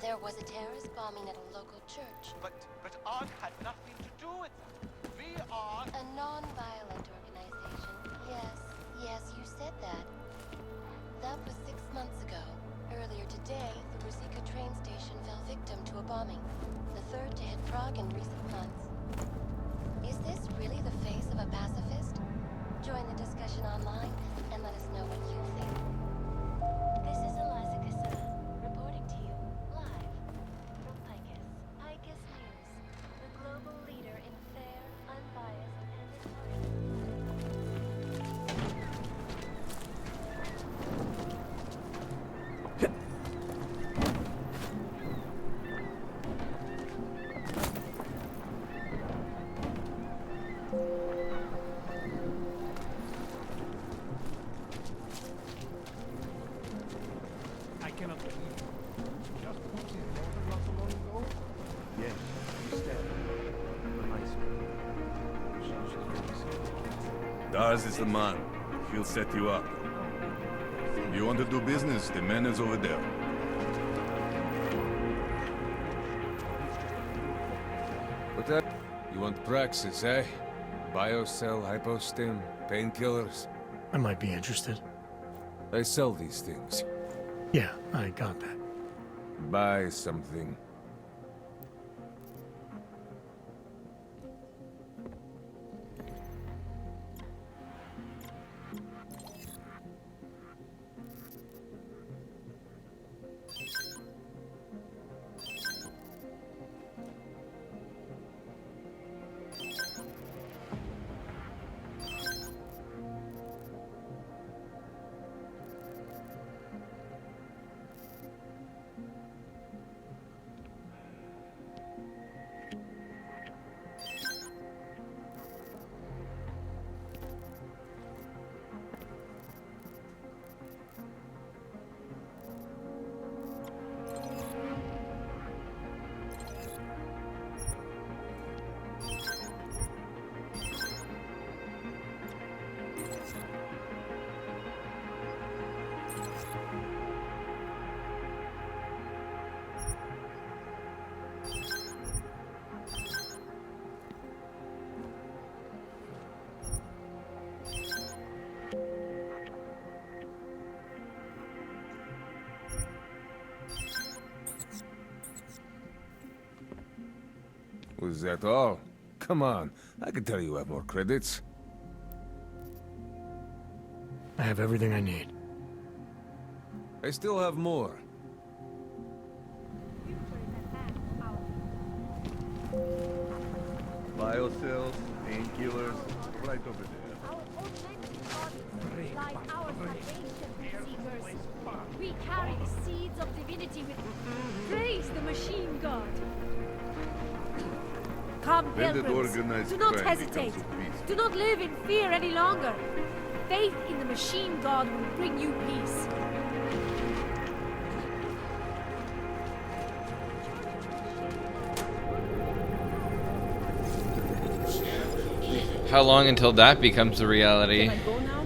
There was a terrorist bombing at a local church. But AUG had nothing to do with it. We are a non-violent organization. Yes, you said that. That was 6 months ago. Earlier today, the Ruzicka train station fell victim to a bombing. The third to hit Prague in recent months. Is this really the face of a pacifist? Join the discussion online and let us know what you think. This is Eliza Cassetta, reporting to you, live, from Picus. Picus News, the global leader in fair, unbiased, and impartial. Dars is the man. He'll set you up. You want to do business? The man is over there. What up? You want praxis, eh? Biocell, hypostim, painkillers? I might be interested. I sell these things. Yeah, I got that. Buy something. Was that all? Come on, I can tell you have more credits. I have everything I need. I still have more. Biocells, painkillers, right over there. We carry the seeds of divinity with praise the machine god. Come, pilgrims. Do not hesitate. Do not live in fear any longer. Faith in the machine god will bring you peace. How long until that becomes a reality? Can I go now?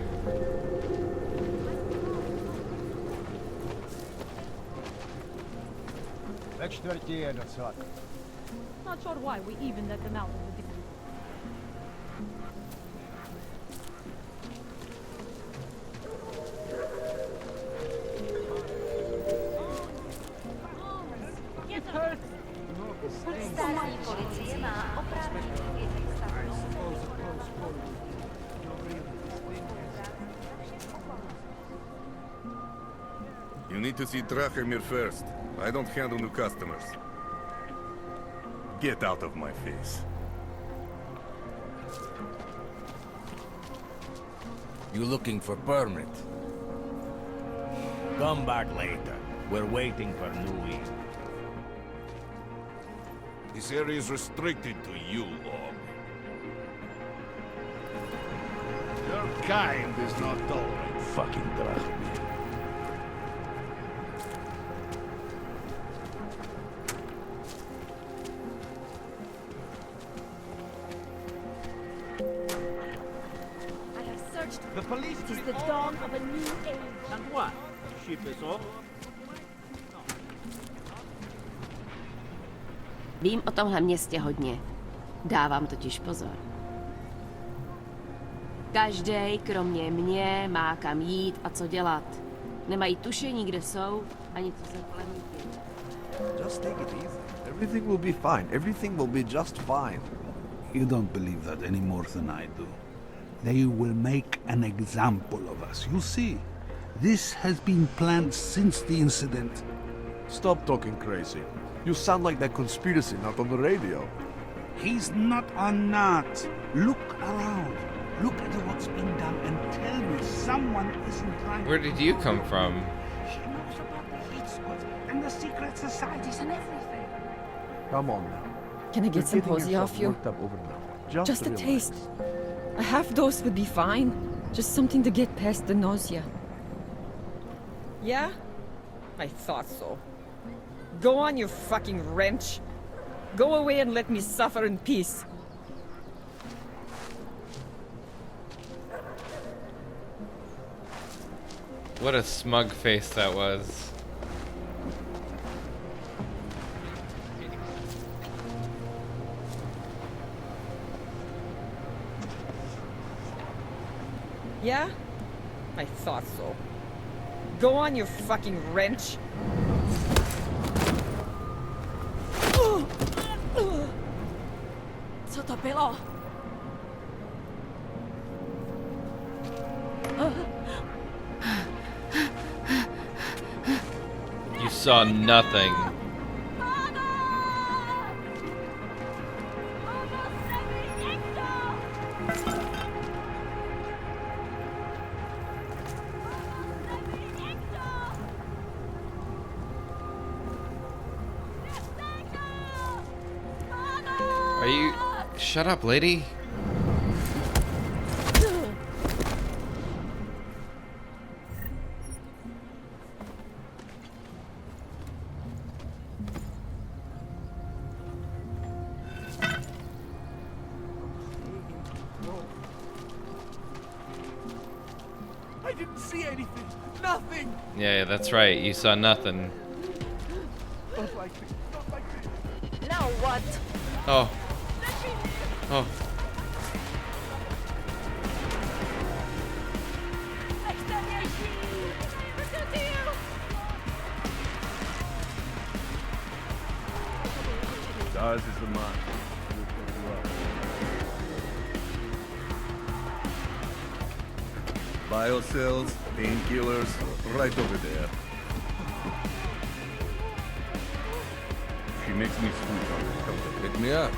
Not sure why we even let them out of the business. It hurts. You need to see Drachemir first. I don't handle new customers. Get out of my face. You looking for permit? Come back later. We're waiting for new ink. This area is restricted to you, Log. Your kind is not tolerant. Fucking Drachemir. I have searched. The police. It is the dawn of a new age. And what? Ship is off? Vím o tomhle městě hodně. Dávám totiž pozor. Každej, kromě mě, má kam jít a co dělat. Nemají tušení, kde jsou, ani co se kolem nich děje. Just take it easy. Everything will be fine. Everything will be just fine. You don't believe that any more than I do. They will make an example of us. You see, this has been planned since the incident. Stop talking crazy. You sound like that conspiracy nut on the radio. He's not a nut. Look around. Look at what's been done and tell me someone isn't trying. Where did you come from? He knows about the hate squads and the secret societies and everything. Come on now. Can I get You're some getting posy yourself off you? worked up over now. Just a relax. taste. A half dose would be fine. Just something to get past the nausea. Yeah? I thought so. Go on, you fucking wrench. Go away and let me suffer in peace. What a smug face that was. Yeah? I thought so. Go on, you fucking wrench. Co to bylo? You saw nothing. Are you... Shut up, lady. I didn't see anything. Nothing. Yeah, that's right. You saw nothing. Not like this. Not like this. Now what? Oh. Oh. Ours is the mark. Biocells, painkillers, right over there. She makes me sweet on the counter. Pick me up.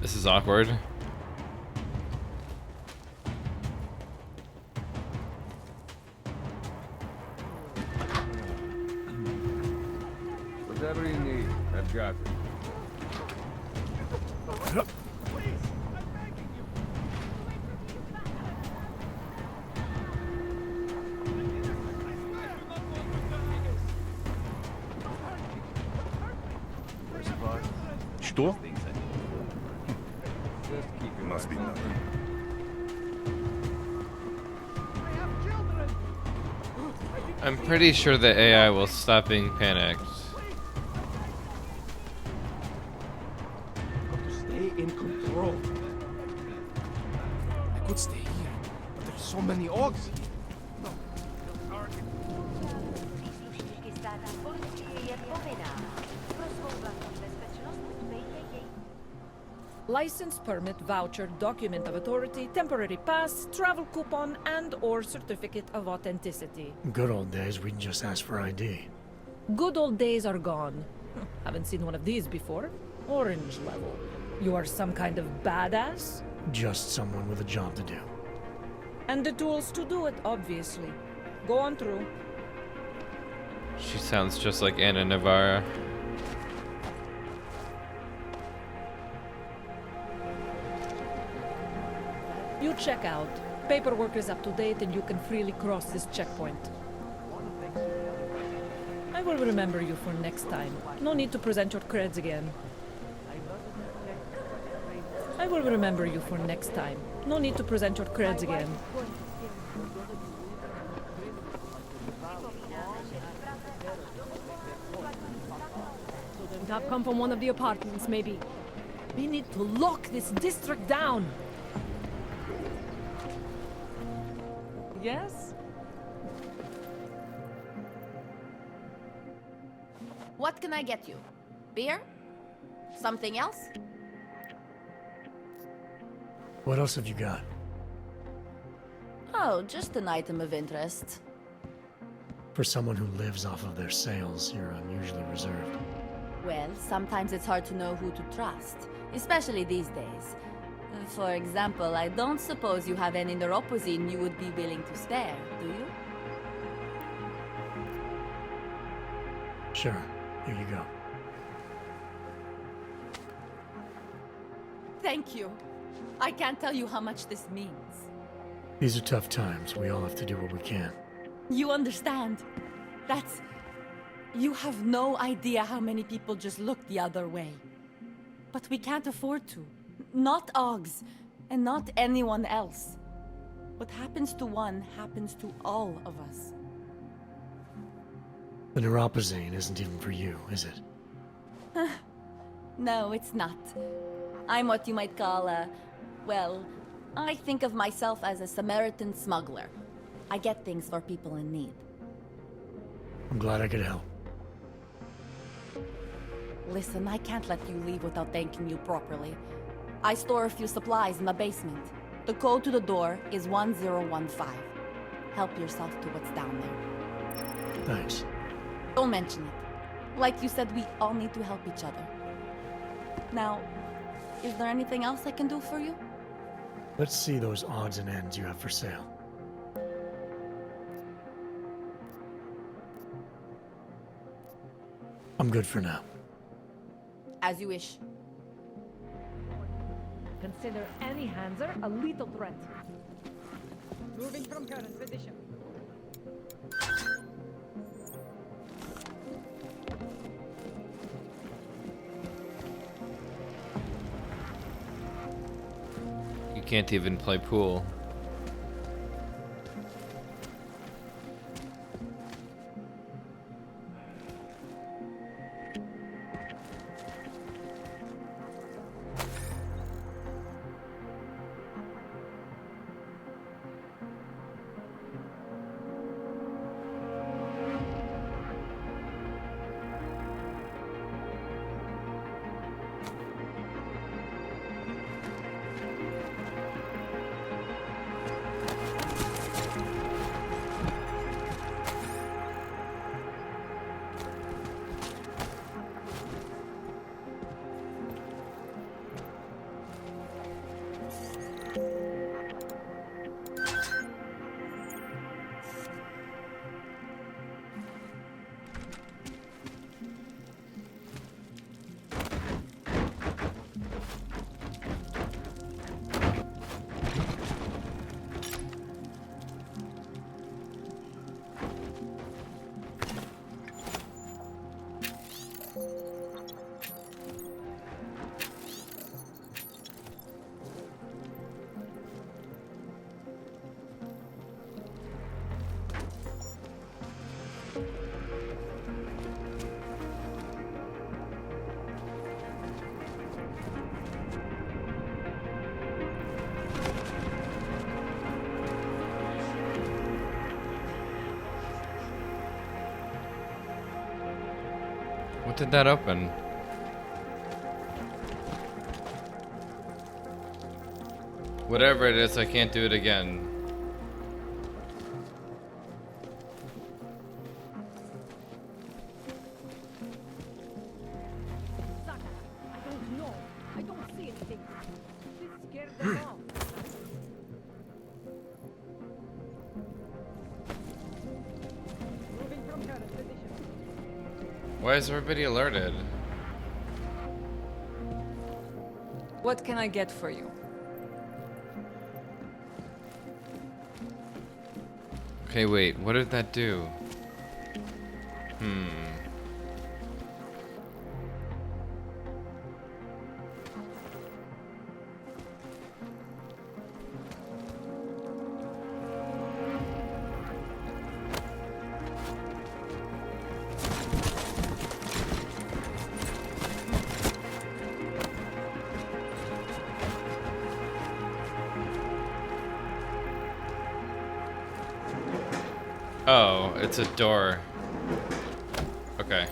This is awkward. Whatever you need, I've got it. Что? Must be nothing. I'm pretty sure the AI will stop being panicked. Stay in control. I could stay here, but there's so many orcs. License, permit, voucher, document of authority, temporary pass, travel coupon, and/or certificate of authenticity. Good old days, we'd just ask for ID. Good old days are gone. Haven't seen one of these before. Orange level. You are some kind of badass? Just someone with a job to do. And the tools to do it, obviously. Go on through. She sounds just like Anna Navarra. You check out. Paperwork is up to date and you can freely cross this checkpoint. I will remember you for next time. No need to present your creds again. I will remember you for next time. No need to present your creds again. I've come from one of the apartments, maybe. We need to lock this district down. Yes? What can I get you? Beer? Something else? What else have you got? Oh, just an item of interest. For someone who lives off of their sales, you're unusually reserved. Well, sometimes it's hard to know who to trust, especially these days. For example, I don't suppose you have any neuropozyne you would be willing to spare, do you? Sure. Here you go. Thank you. I can't tell you how much this means. These are tough times. We all have to do what we can. You understand? That's... You have no idea how many people just look the other way. But we can't afford to. Not Augs, and not anyone else. What happens to one happens to all of us. The neuropazine isn't even for you, is it? No, it's not. I'm what you might call a... Well, I think of myself as a Samaritan smuggler. I get things for people in need. I'm glad I could help. Listen, I can't let you leave without thanking you properly. I store a few supplies in the basement. The code to the door is 1015. Help yourself to what's down there. Thanks. Don't mention it. Like you said, we all need to help each other. Now, is there anything else I can do for you? Let's see those odds and ends you have for sale. I'm good for now. As you wish. Consider any Hanser a lethal threat. Moving from current position. You can't even play pool. What did that open? Whatever it is, I can't do it again. I don't know. I don't see anything. This scared them off. Moving from current position. Why is everybody alerted? What can I get for you? Okay, wait, what did that do? Oh, it's a door. Okay.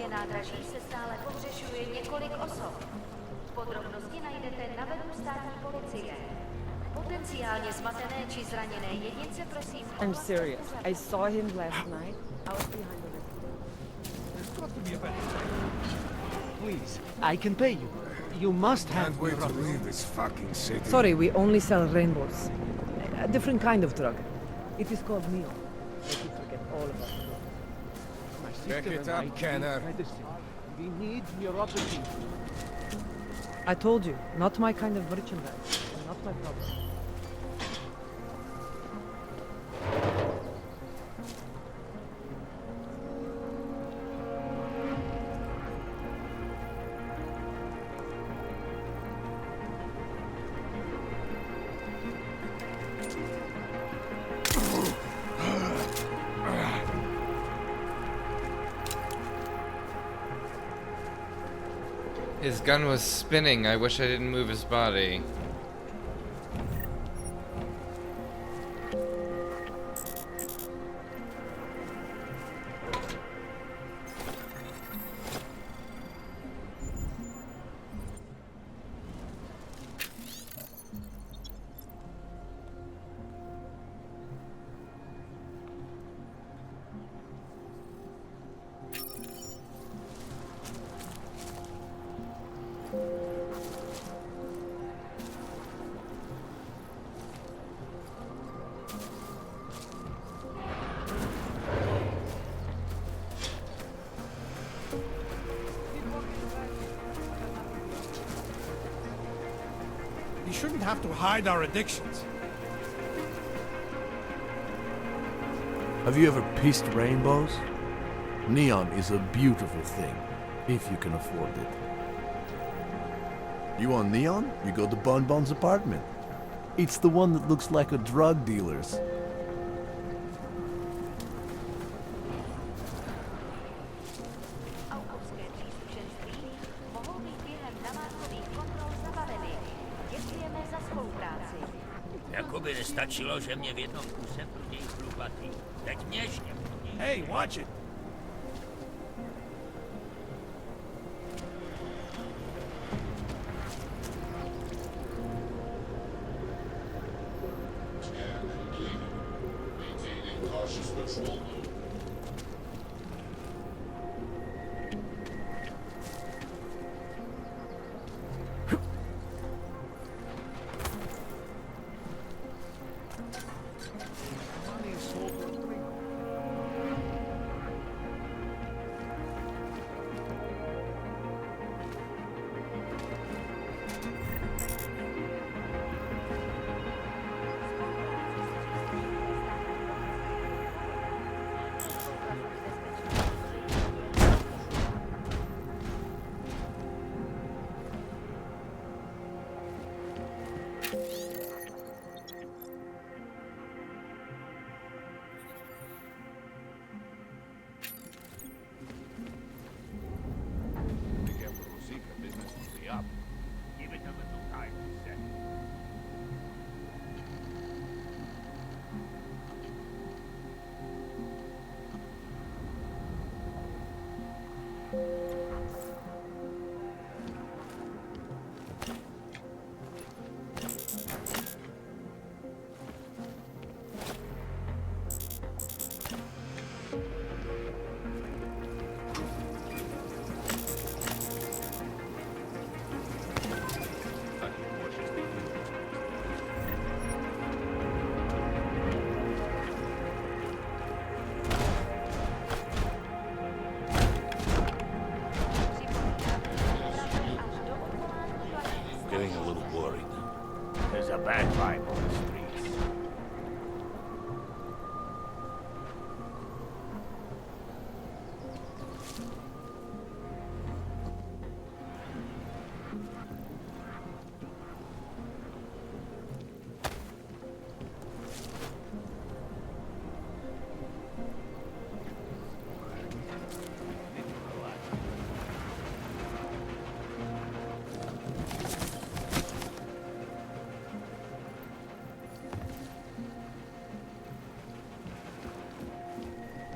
ohromě nádraží se stále pohřešuje několik osob. Podrobnosti najdete na webu státní policie. Potenciálně zmatené či zraněné jedince prosím... I'm serious. I saw him last night. I was behind the There's got to be a better way. Please, I can pay you. You must have... Can't wait to leave this fucking city. Sorry, we only sell rainbows. A different kind of drug. It is called neon. Make you forget all about it. My Back sister it and up, I need Kenner. medicine. We need neuropathy. I told you, not my kind of merchandise. Not my problem. His gun was spinning. I wish I didn't move his body. We shouldn't have to hide our addictions. Have you ever pieced rainbows? Neon is a beautiful thing, if you can afford it. You want neon? You go to Bon Bon's apartment. It's the one that looks like a drug dealer's. Jakoby nestačilo, že mě v jednom kuse prodej chlupatý. Teď mě ještě. Hey, watch it. Getting a little worried. There's a bad vibe on the streets.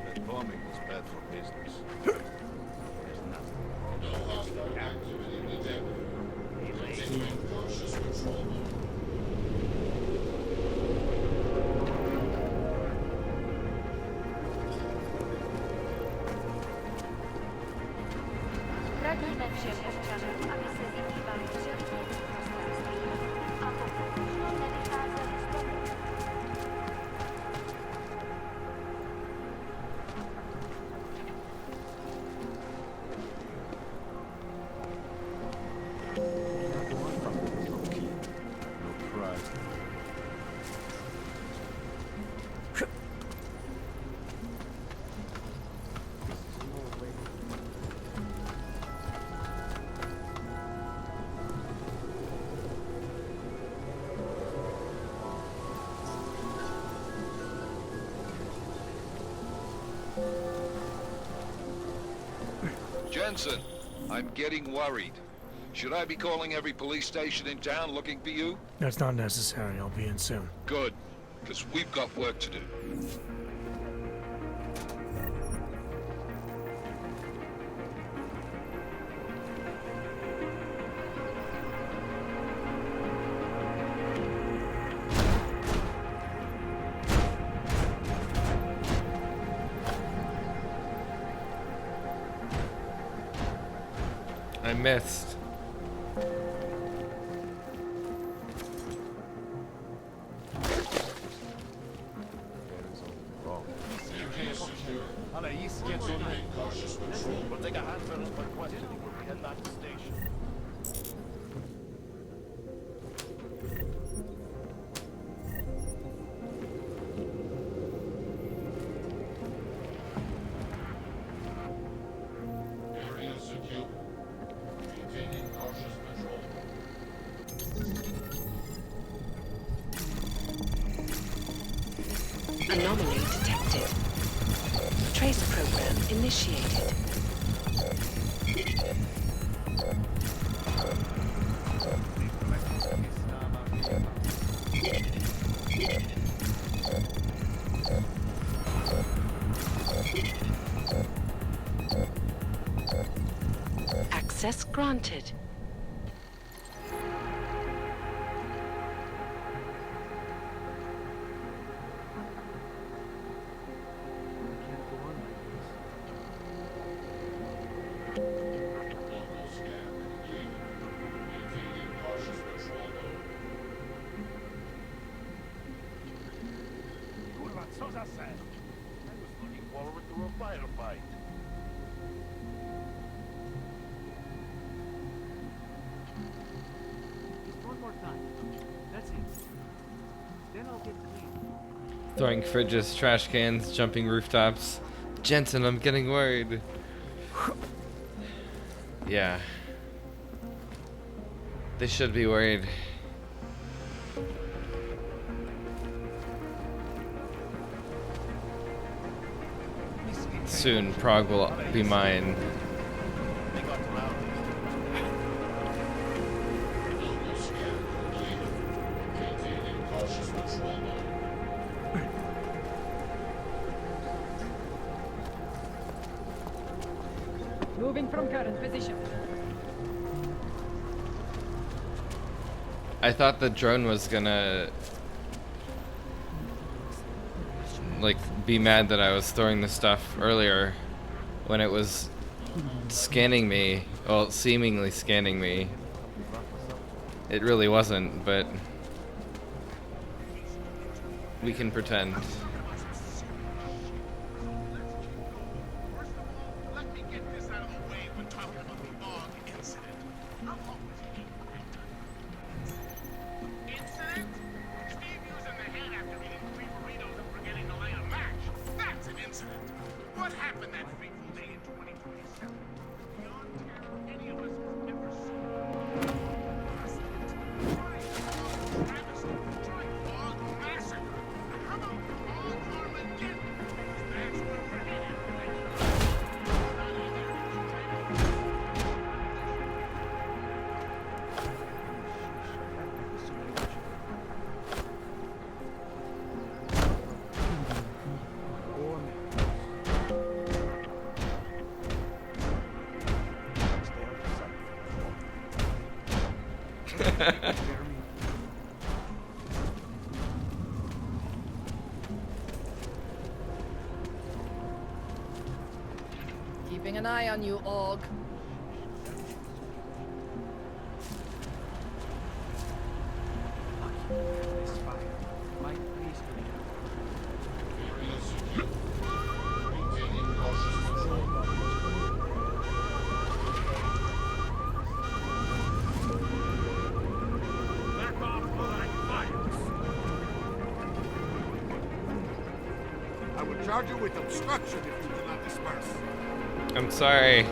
That bombing was bad for business. There's Radíme všem občanům, aby se vyhýbali přirozeným prostranství a pokud možno nevycházeli z domu. Jensen, I'm getting worried. Should I be calling every police station in town looking for you? That's not necessary. I'll be in soon. Good, because we've got work to do. I missed. We'll take a handful of questioning when we head back to the station. Area secure. Maintaining cautious patrol. Anomaly detected. Trace program initiated. Access granted. Local scan complete. Maintaining cautious patrol mode. Kurwa, co za sen? I was looking forward to a firefight. Just one more time. That's it. Then I'll get clean. Throwing fridges, trash cans, jumping rooftops. Jensen, I'm getting worried. Yeah. They should be worried. Soon, Prague will be mine. Local scan completed. Maintaining cautious patrol mode. Moving from current position. I thought the drone was gonna like be mad that I was throwing the stuff earlier when it was scanning me, well, seemingly scanning me. It really wasn't, but we can pretend. Let me get this out of the way when talking about the AUG incident. How long was he? Incident? Steve using the head after eating 3 burritos and forgetting to light a match. That's an incident. What happened that fateful day in 2027? Beyond terror any of us has ever seen. Try travesty. Try AUG massacre. How about AUG Armageddon? That's where we're headed. Keeping an eye on you, Aug. I will charge you with obstruction if you do not disperse. I'm sorry.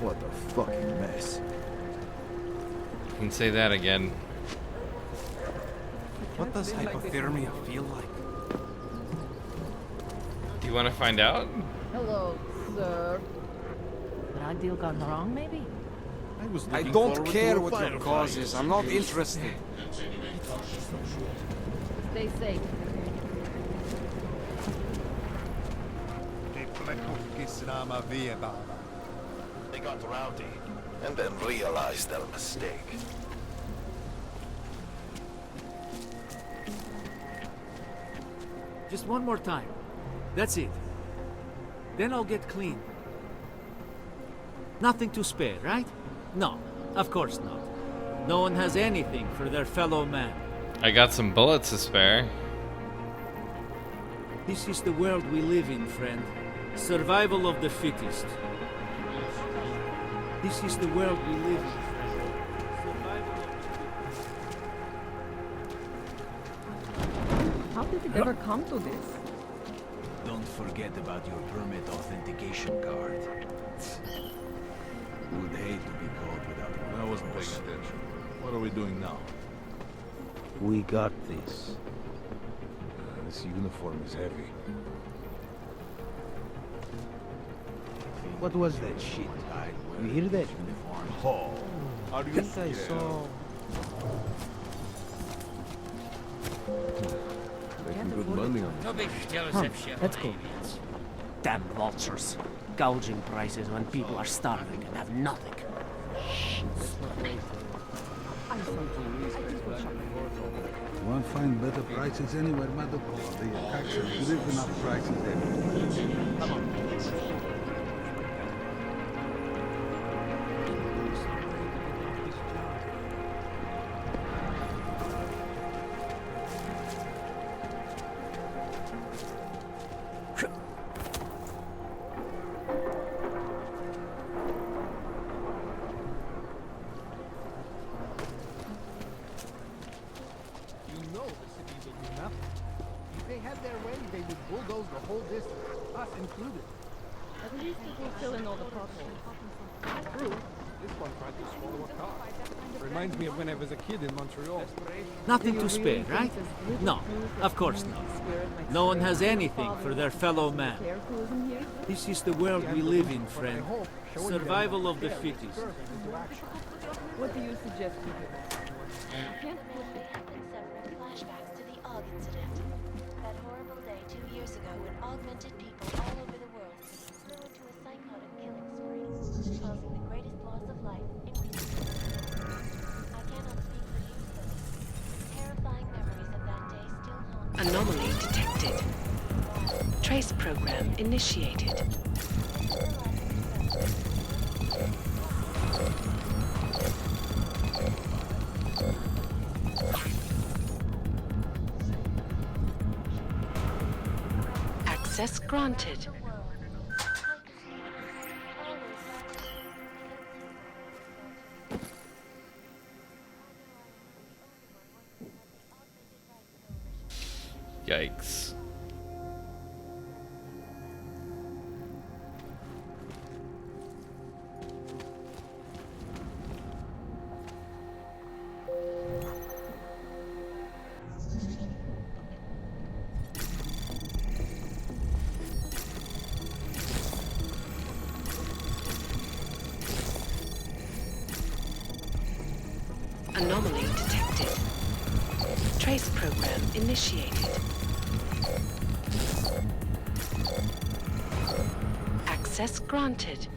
What a fucking mess. You can say that again. What does hypothermia feel like? Do you want to find out? Hello, sir. Drug deal gone wrong, maybe? I don't care what your cause is. I'm not interested. Stay safe. They got rowdy and then realized their mistake. Just one more time. That's it. Then I'll get clean. Nothing to spare, right? No, of course not. No one has anything for their fellow man. I got some bullets to spare. This is the world we live in, friend. Survival of the fittest. This is the world we live in, friend. Survival of the fittest. How did it ever come to this? Don't forget about your permit authentication card. Would hate to be caught without one. I wasn't paying attention. What are we doing now? We got this. This uniform is heavy. What was that shit? You hear that? Oh, Yes, I saw. Making good money on No it. big jealous Huh, of shit. let's go. Damn vultures. Gouging prices when people are starving and have nothing. Won't find better prices anywhere, Madoko. The taxes live enough prices there. Come on. At least it will fill in all the potholes. True. This one tried to swallow a car. Reminds me of when I was a kid in Montreal. Nothing to spare, right? No, of course not. No one has anything for their fellow man. This is the world we live in, friend. Survival of the fittest. What do you suggest we do? I can't put it. Have been suffering flashbacks to the Aug incident. That horrible day 2 years ago when augmented people all over the world flew into a psychotic killing spree, causing the greatest loss of life in recent history. I cannot speak for you, though. Terrifying memories of that day still haunt me. Anomaly detected. Trace program initiated. Access granted. Yikes. Anomaly detected. Trace program initiated. Access granted.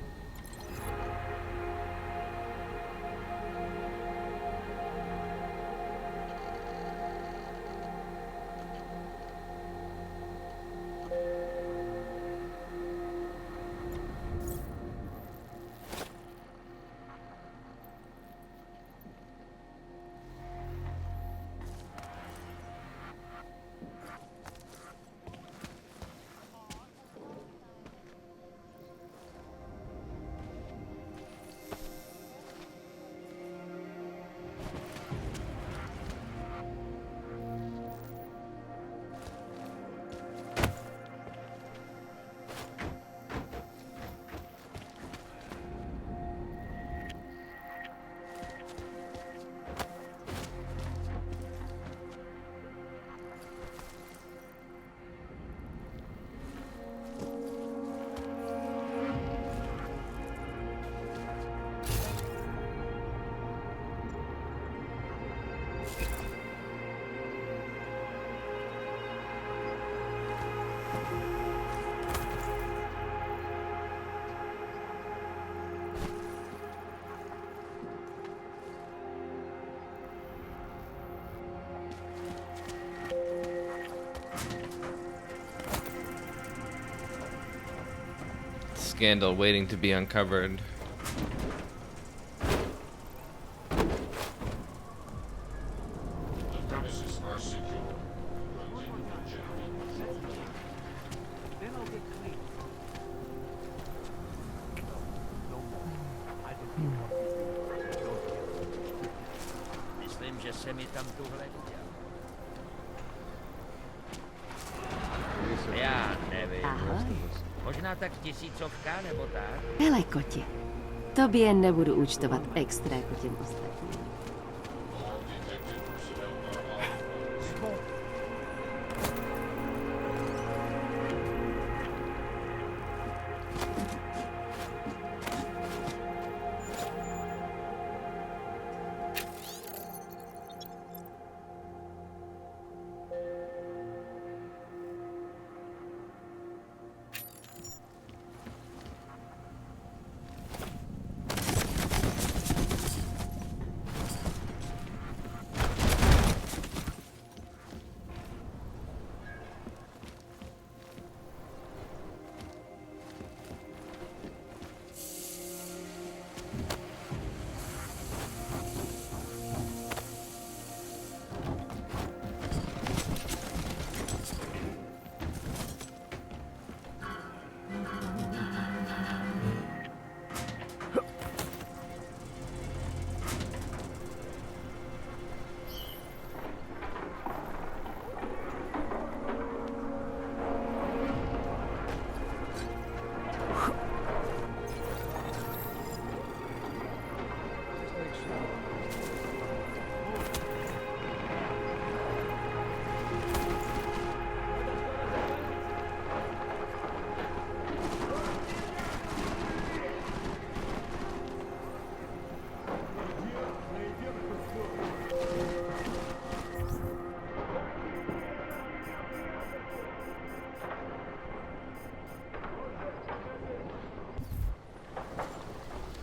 scandal waiting to be uncovered. Myslím, že se mi tam tuhle viděl. Já nevím. Ahoj. Možná tak 1000 nebo tak. Hele, koti. Tobě nebudu účtovat extra jako těm ostatním.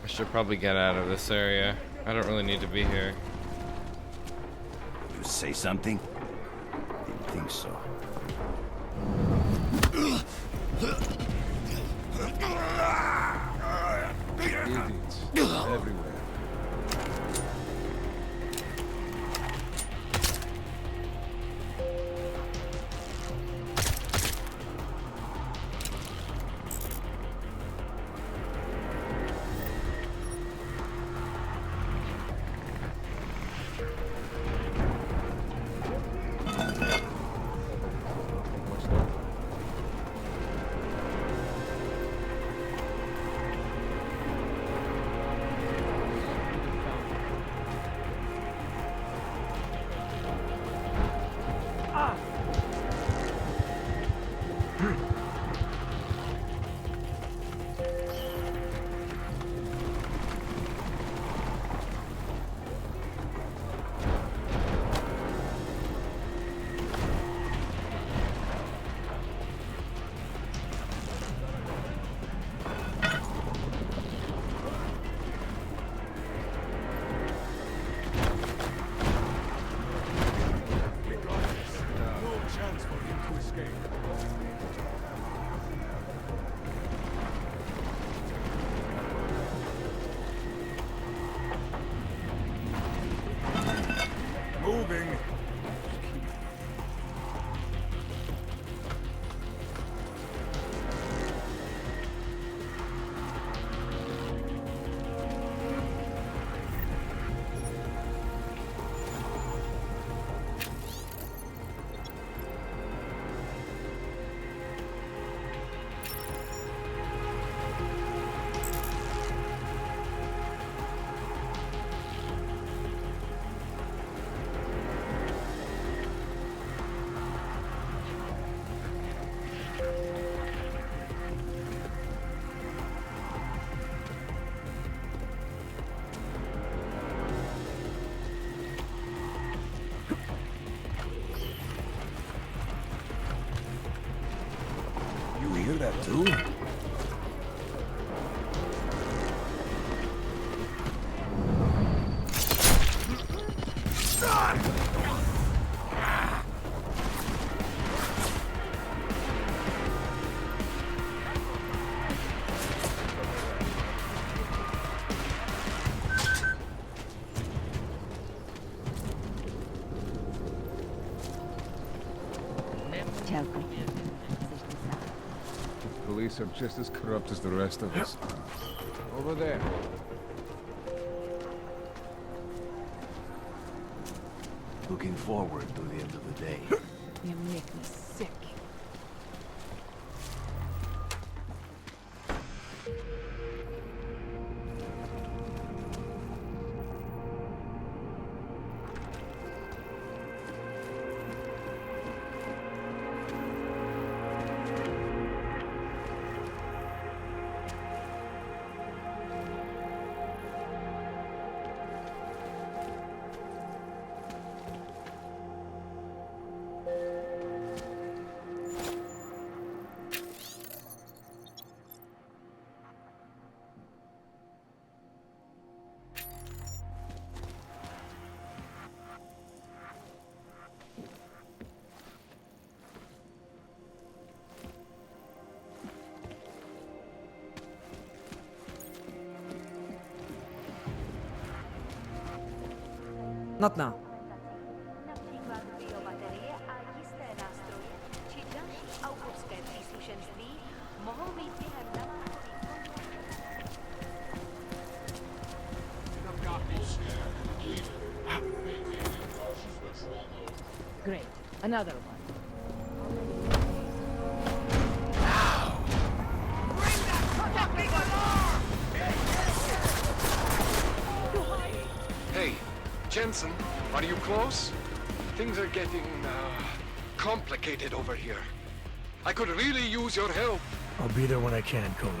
I should probably get out of this area. I don't really need to be here. You say something? Didn't think so. Idiots everywhere. police are just as corrupt as the rest of us. Over there. Looking forward to the end of the day. You make me sick. Not now. Například biobaterie a jisté nástroje či další autorské příslušenství mohou být během Great. Another one. Hey, Jensen, are you close? Things are getting, complicated over here. I could really use your help. I'll be there when I can, Kohler.